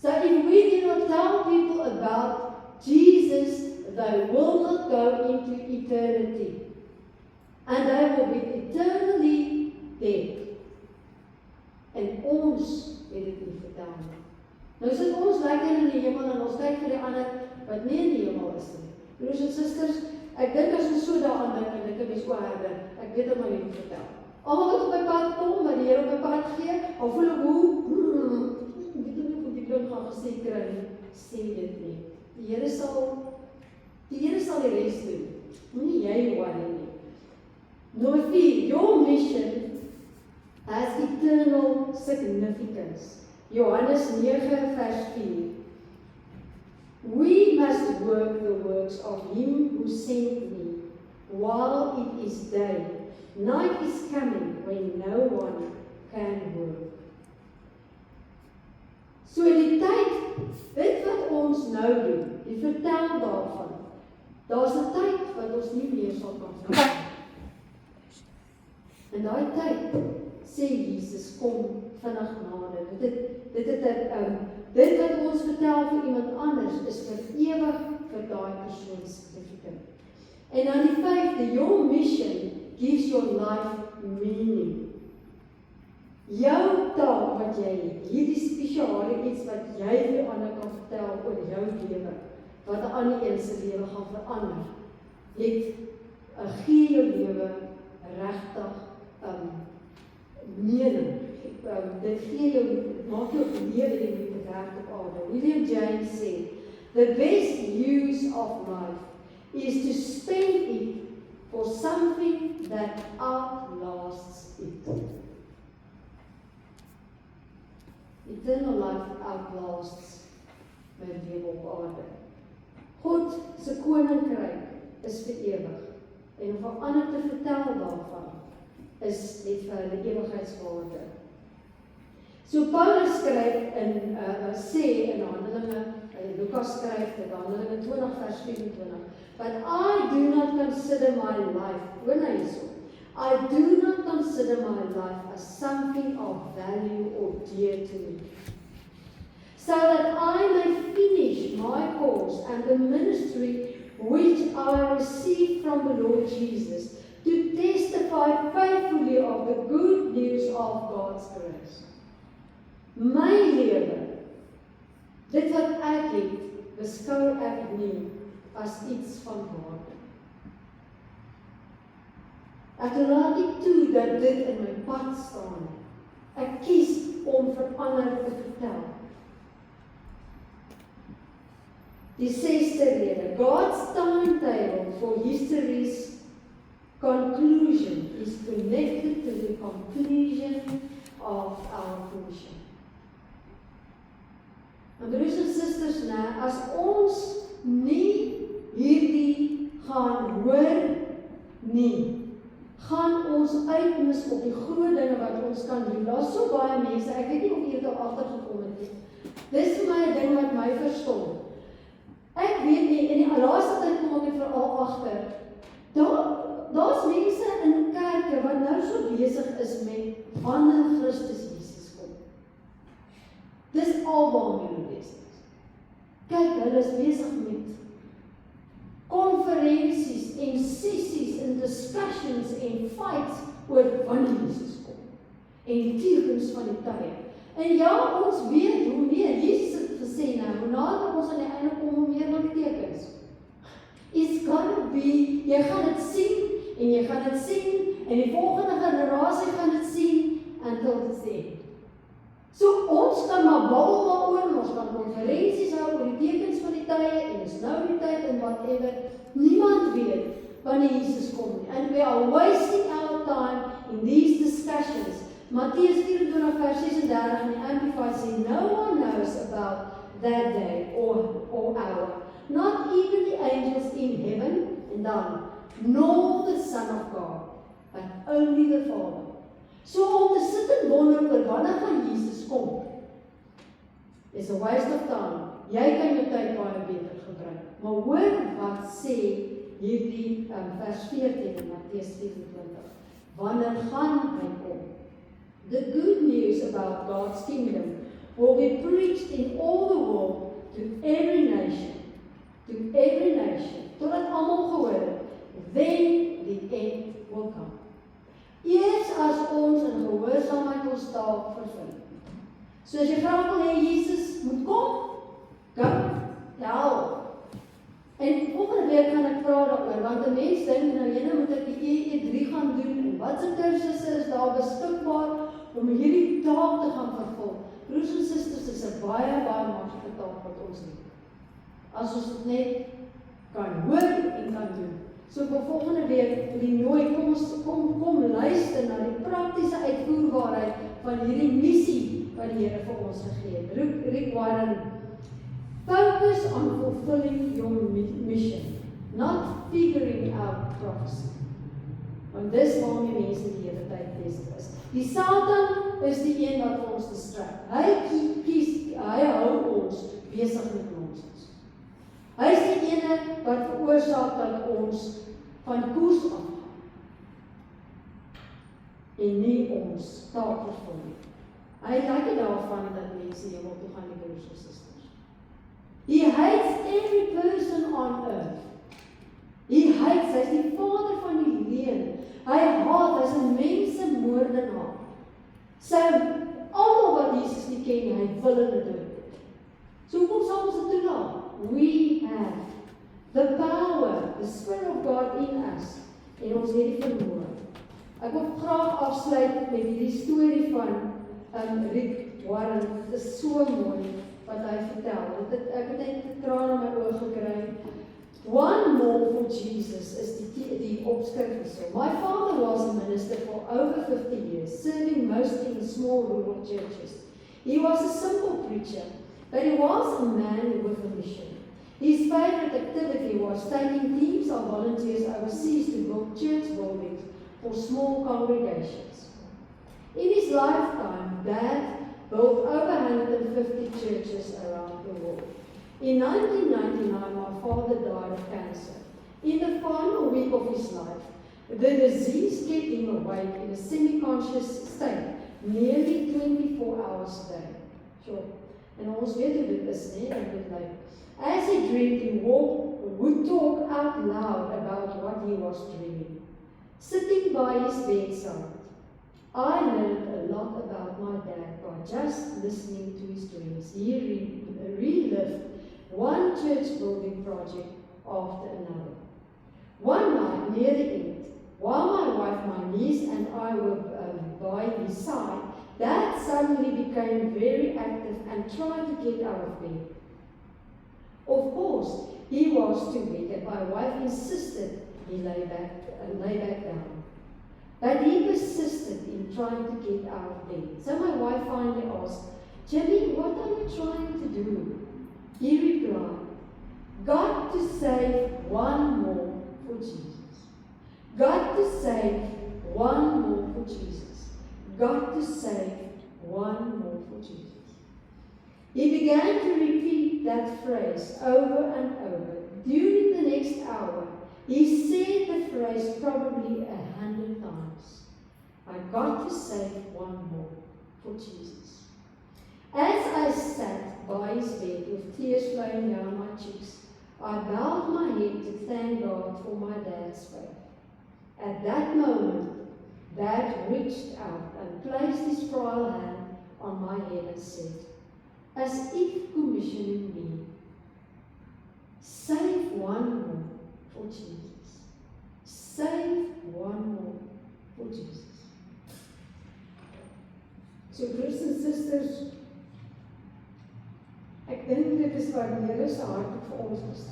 So if we do not tell people about Jesus, they will not go into eternity. And they will be eternally dead. En ons het dit nie vertel nie. Nou sit ons lekker in die hemel en ons kyk vir die ander wat nie in die hemel is nie. Broers en susters, ek dink as ons so daaraan dink en ek het mens oorherder, ek weet maar nie te vertel. Almal wat op my pad kom, wat die Here op my pad gee, al voel ek ek weet nie hoe die ding gaan gesê kry nie, sê dit nie. Die Here sal die res doen. Moenie jy worry nie. Nommer 4, your mission has eternal significance. Johannes 9 vers 4. We must work the works of him who sent me while it is day. Night is coming when no one can work. So die tyd, dit wat ons nou doen, die vertel daarvan, daar's 'n tyd wat ons nie meer sal kan vertel. En daai tyd, sê Jesus, kom vinnig nader. Dit wat ons vertel vir iemand anders, is vir ewig vir daai persoon significant. En dan die 5de, your mission gives your life meaning. Jou taak wat jy het, hierdie spesiale iets wat jy vir ander kan vertel oor jou lewe, wat 'n ander een se lewe gaan verander, gee jou lewe regtig mening. Dit gee jou, maak jou lewe die moeite werd op aarde. William James sê, the best use of life is to spend it for something that outlasts it. Eternal life outlasts my lewe op aarde. God se koninkryk is vir ewig. En om vir ander te vertel daarvan, is net vir hulle ewigheidswaarde. So Paulus skryf sê in Handelinge, Lukas skryf dit, Handelinge 20 vers 24, but I do not consider my life, I do not consider my life as something of value or dear to me, so that I may finish my course and the ministry which I received from the Lord Jesus, to testify faithfully of the good news of God's grace. My lewe, dit wat ek het, beskou ek nie as iets van waarde. Ek laat nie toe dat dit in my pad staan. Ek kies om vir ander te vertel. Die 6de rede, God's timetable for history's conclusion is connected to the completion of our mission. En broers en susters, as ons nie hierdie gaan hoor nie, gaan ons uitmis op die groot dinge wat ons kan doen. Daar's so baie mense, ek weet nie of jy dit al agtergekom het nie. Dis vir my 'n ding wat my verstom. Ek weet nie, in die laaste tyd kom ek veral agter, daar's mense in kerke wat nou so besig is met wanneer Christus Jesus kom. Dis alwaar hulle besig is. Kyk, hulle is besig met konferensies en sessies en discussions en fights oor wanneer Jesus kom. En tekens van die tye. En ja, ons weet hoe meer, Jesus het gesê nou, hoe nader ons aan die einde kom, hoe meer nog tekens. It's gonna be, jy gaan dit sien, en jy gaan dit sien, en die volgende generasie gaan dit sien, until dit sê. So ons kan maar babbel daaroor, ons kan konferensies hou oor die tekens van die tye, en is nou die tyd, en whatever. Niemand weet wanneer Jesus kom nie. And we are wasting our time in these discussions. Mattheus 24 vers 36 in die Amplified sê, no one knows about that day or hour. Not even the angels in heaven, and dan, nor the Son of God, but only the Father. So om te sit en wonder oor wanneer gaan Jesus kom, is a waste of time. Jy kan jou tyd baie beter gebruik. Maar hoor wat sê hierdie vers 14 in Mattheus 24. Wanneer gaan hy kom? The good news about God's kingdom will be preached in all the world to every nation, totdat almal gehoor het. Then the end will come. Eers as ons in gehoorsaamheid ons taak vervul. So as jy graag wil hê Jesus moet kom, en volgende week gaan ek vra daaroor, want 'n mens dink nou jyne moet ek die EE3 gaan doen, en wat se kursusse is daar beskikbaar om hierdie taak te gaan vervul. Broers en susters, is 'n baie maklike taak wat ons doen. As ons dit net kan hoor en kan doen. So vir volgende week wil die nooi, kom luister na die praktiese uitvoerbaarheid van hierdie missie wat die Here vir ons gegee het. Rick Warren, focus on fulfilling your mission, not figuring out prophecy. Want dis waarmee mense die hele tyd besig is. Die Satan is die een wat ons distrek. Hy hou ons besig met nonsens. Hy is die ene wat veroorsaak dat ons van koers afgaan en nie ons taak vervul nie. Hy lyk nie daarvan dat mense hemel toe gaan, die broers en susters. He hates every person on earth. Hy is die vader van die leuen. Hy's 'n mensemoordenaar. So, almal wat Jesus nie ken, hy wil hulle dood. So hoekom sal ons dit toelaat? We have the power, the Spirit of God in us, en ons het die vermoë. Ek wil graag afsluit met hierdie storie van Rick Warren. Dit is so mooi wat hy vertel. Ek het net trane in my oë gekry. One more for Jesus is die opskrif hierso. My father was a minister for over 50 years, serving mostly in small rural churches. He was a simple preacher, but he was a man with a mission. His favorite activity was taking teams of volunteers overseas to build church buildings for small congregations. In his lifetime, Dad built over 150 churches around the world. In 1999, my father died of cancer. In the final week of his life, the disease kept him awake in a semi-conscious state, nearly 24 hours a day. Sure. En ons weet hoe dit is, nee, dit lyk. As he dreamed, he would talk out loud about what he was dreaming. Sitting by his bedside, I learned a lot about my dad by just listening to his dreams. He relived one church building project after another. One night near the end, while my wife, my niece, and I were by his side, Dad suddenly became very active and tried to get out of bed. Of course, he was too weak, and my wife insisted he lay back down. But he persisted in trying to get out of bed. So my wife finally asked, "Jimmy, what are you trying to do?" He replied, "Got to save one more for Jesus. Got to save one more for Jesus. Got to save one more for Jesus." He began to repeat that phrase over and over. During the next hour, he said the phrase probably 100 times. I got to save one more for Jesus. As I sat by his bed with tears flowing down my cheeks, I bowed my head to thank God for my dad's faith. At that moment, Dad reached out and placed his frail hand on my head and said, as if commissioning me, "Save one more for Jesus. Save one more for Jesus." So broers en susters, ek dink dit is wat die Here se hart vir ons is.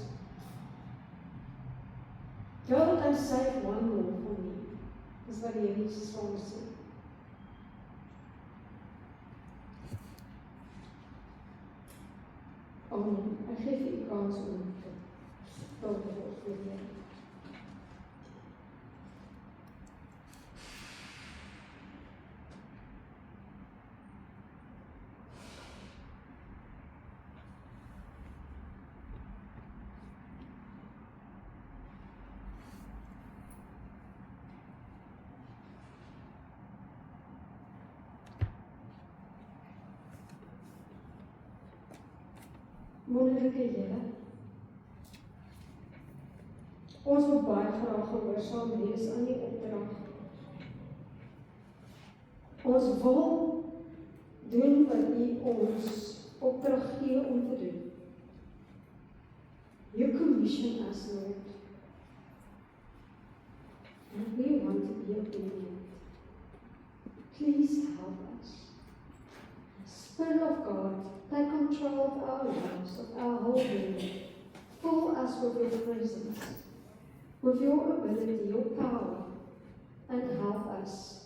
God can save one more for me. Dis wat die Here Jesus vir ons sê. Amen. Ek gee vir u kans om te word vir die Here. Wonderlike Here, ons wil baie graag gehoorsaam wees aan die opdrag. Ons wil doen wat u ons opdrag gee om te doen. You commission us, Lord. And we want to be obedient. Please help us. Spirit of God, take control of our lives, of our whole being. Fill us with your presence, with your ability, your power, and help us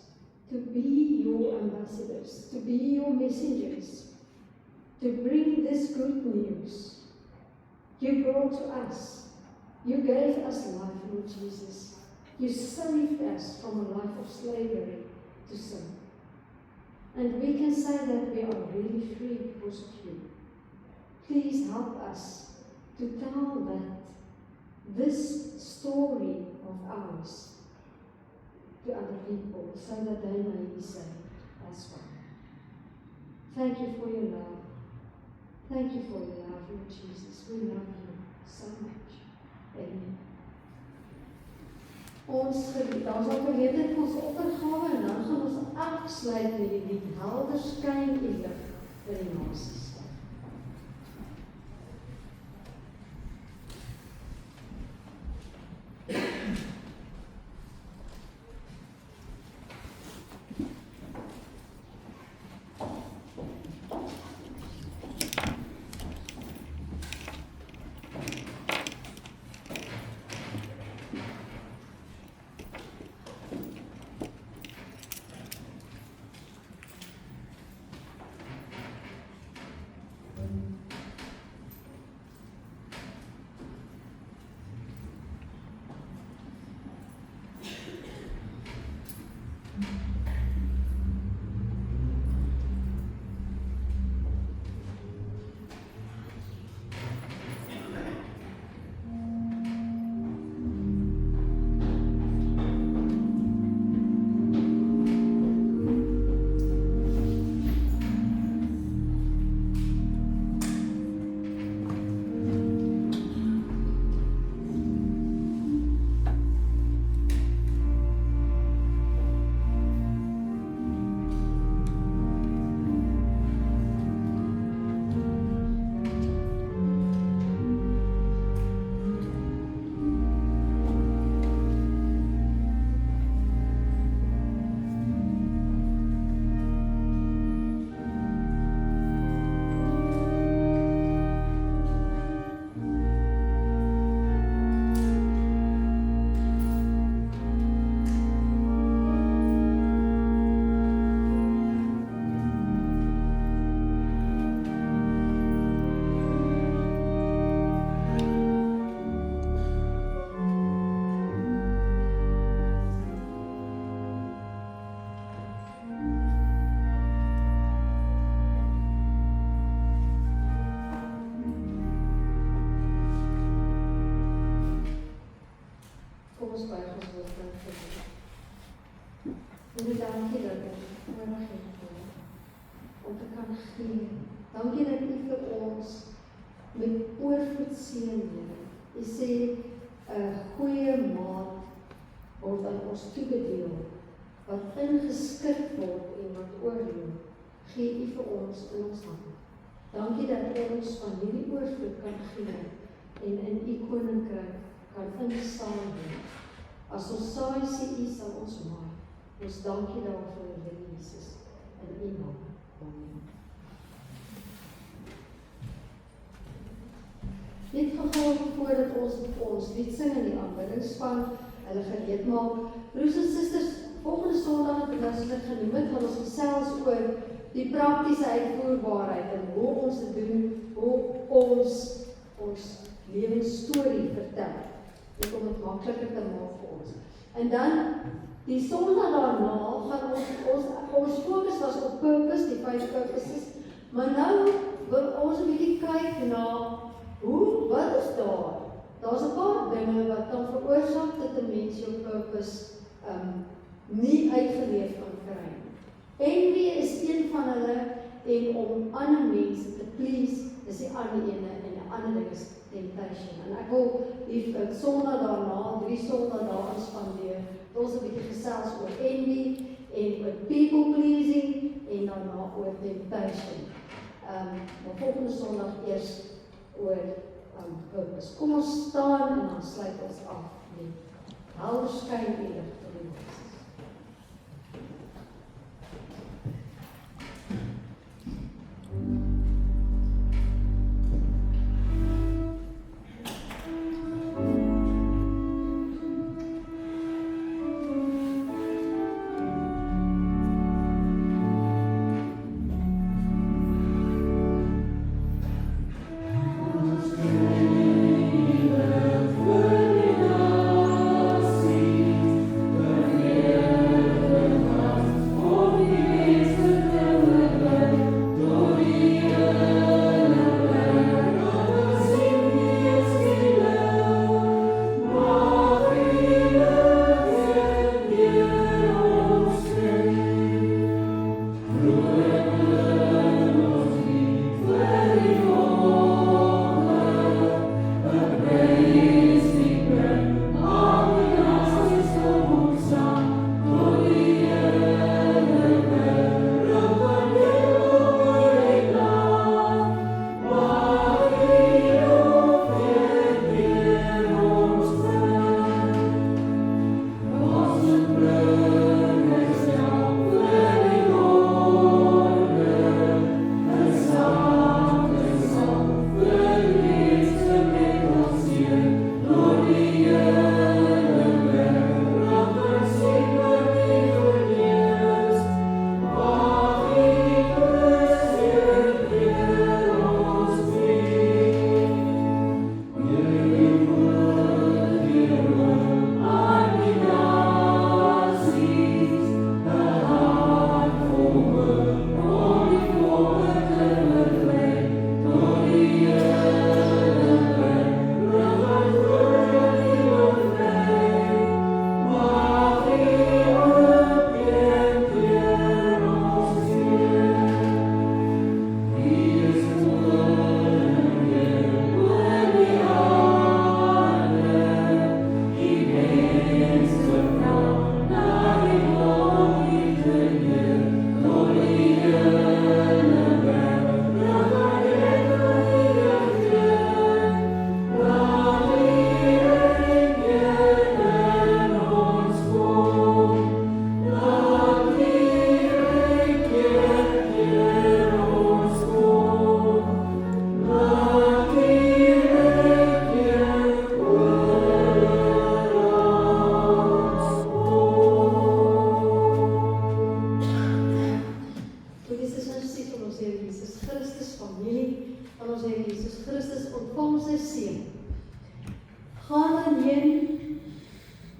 to be your ambassadors, to be your messengers, to bring this good news you brought to us. You gave us life, Lord Jesus. You saved us from a life of slavery to sin. And we can say that we are really free because of you. Please help us to tell that this story of ours to other people so that they may be saved as well. Thank you for your love. Thank you for your love, Lord Jesus. We love you so much. Amen. Daar sal geleentheid vir ons oppergawe en dan gaan ons afsluit met die helder skyn en lig vir die nasies. Here, dankie dat ek nodig het om te kan gee. Dankie dat U vir ons met oorvloed seën, Here. U sê 'n goeie maat word aan ons toebedeel, wat ingeskik word en wat oorloop, gee U vir ons in ons hand. Dankie dat ons van hierdie oorvloed kan gee en in U koninkryk kan insaai word. As ons saai, sê U sal ons maai. Ons dankie daarvoor, Here Jesus, in U naam. Amen. Net gou voordat ons lied sing in die aanbiddingspan, hulle gereed maak. Broers en susters, volgende Sondag het ons dit genoem het, gaan ons gesels oor die praktiese uitvoerbaarheid en hoe ons dit doen, hoe ons lewensstorie vertel. Net om dit makliker te maak vir ons. En dan die Sondag daarna gaan ons fokus was op purpose, die 5 purposes, maar nou wil ons 'n bietjie kyk na wat is daar? Daar's 'n paar dinge wat kan veroorsaak dat 'n mens jou purpose nie uitgeleef kan kry. Envy is een van hulle en om ander mense te please is die ander ene en die ander ding is temptation. En ek wil die Sondag daarna, 3 Sondae daarin spandeer, ons 'n bietjie gesels oor envy en oor people pleasing en daarna oor temptation. Maar volgende Sondag eers oor purpose. Kom ons staan en dan sluit ons af met helder skyn die lig vir die mense.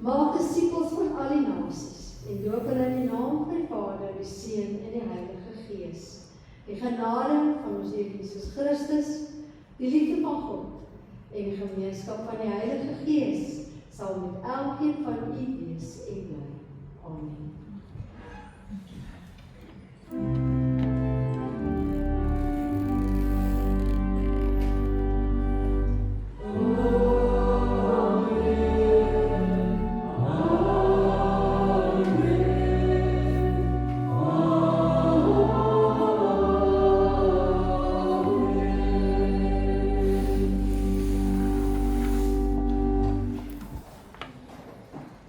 Maak disippels van al die nasies en doop hulle in die naam van die Vader, die Seun en die Heilige Gees. Die genade van ons Here Jesus Christus, die liefde van God en die gemeenskap van die Heilige Gees sal met elkeen van u wees en bly. Amen.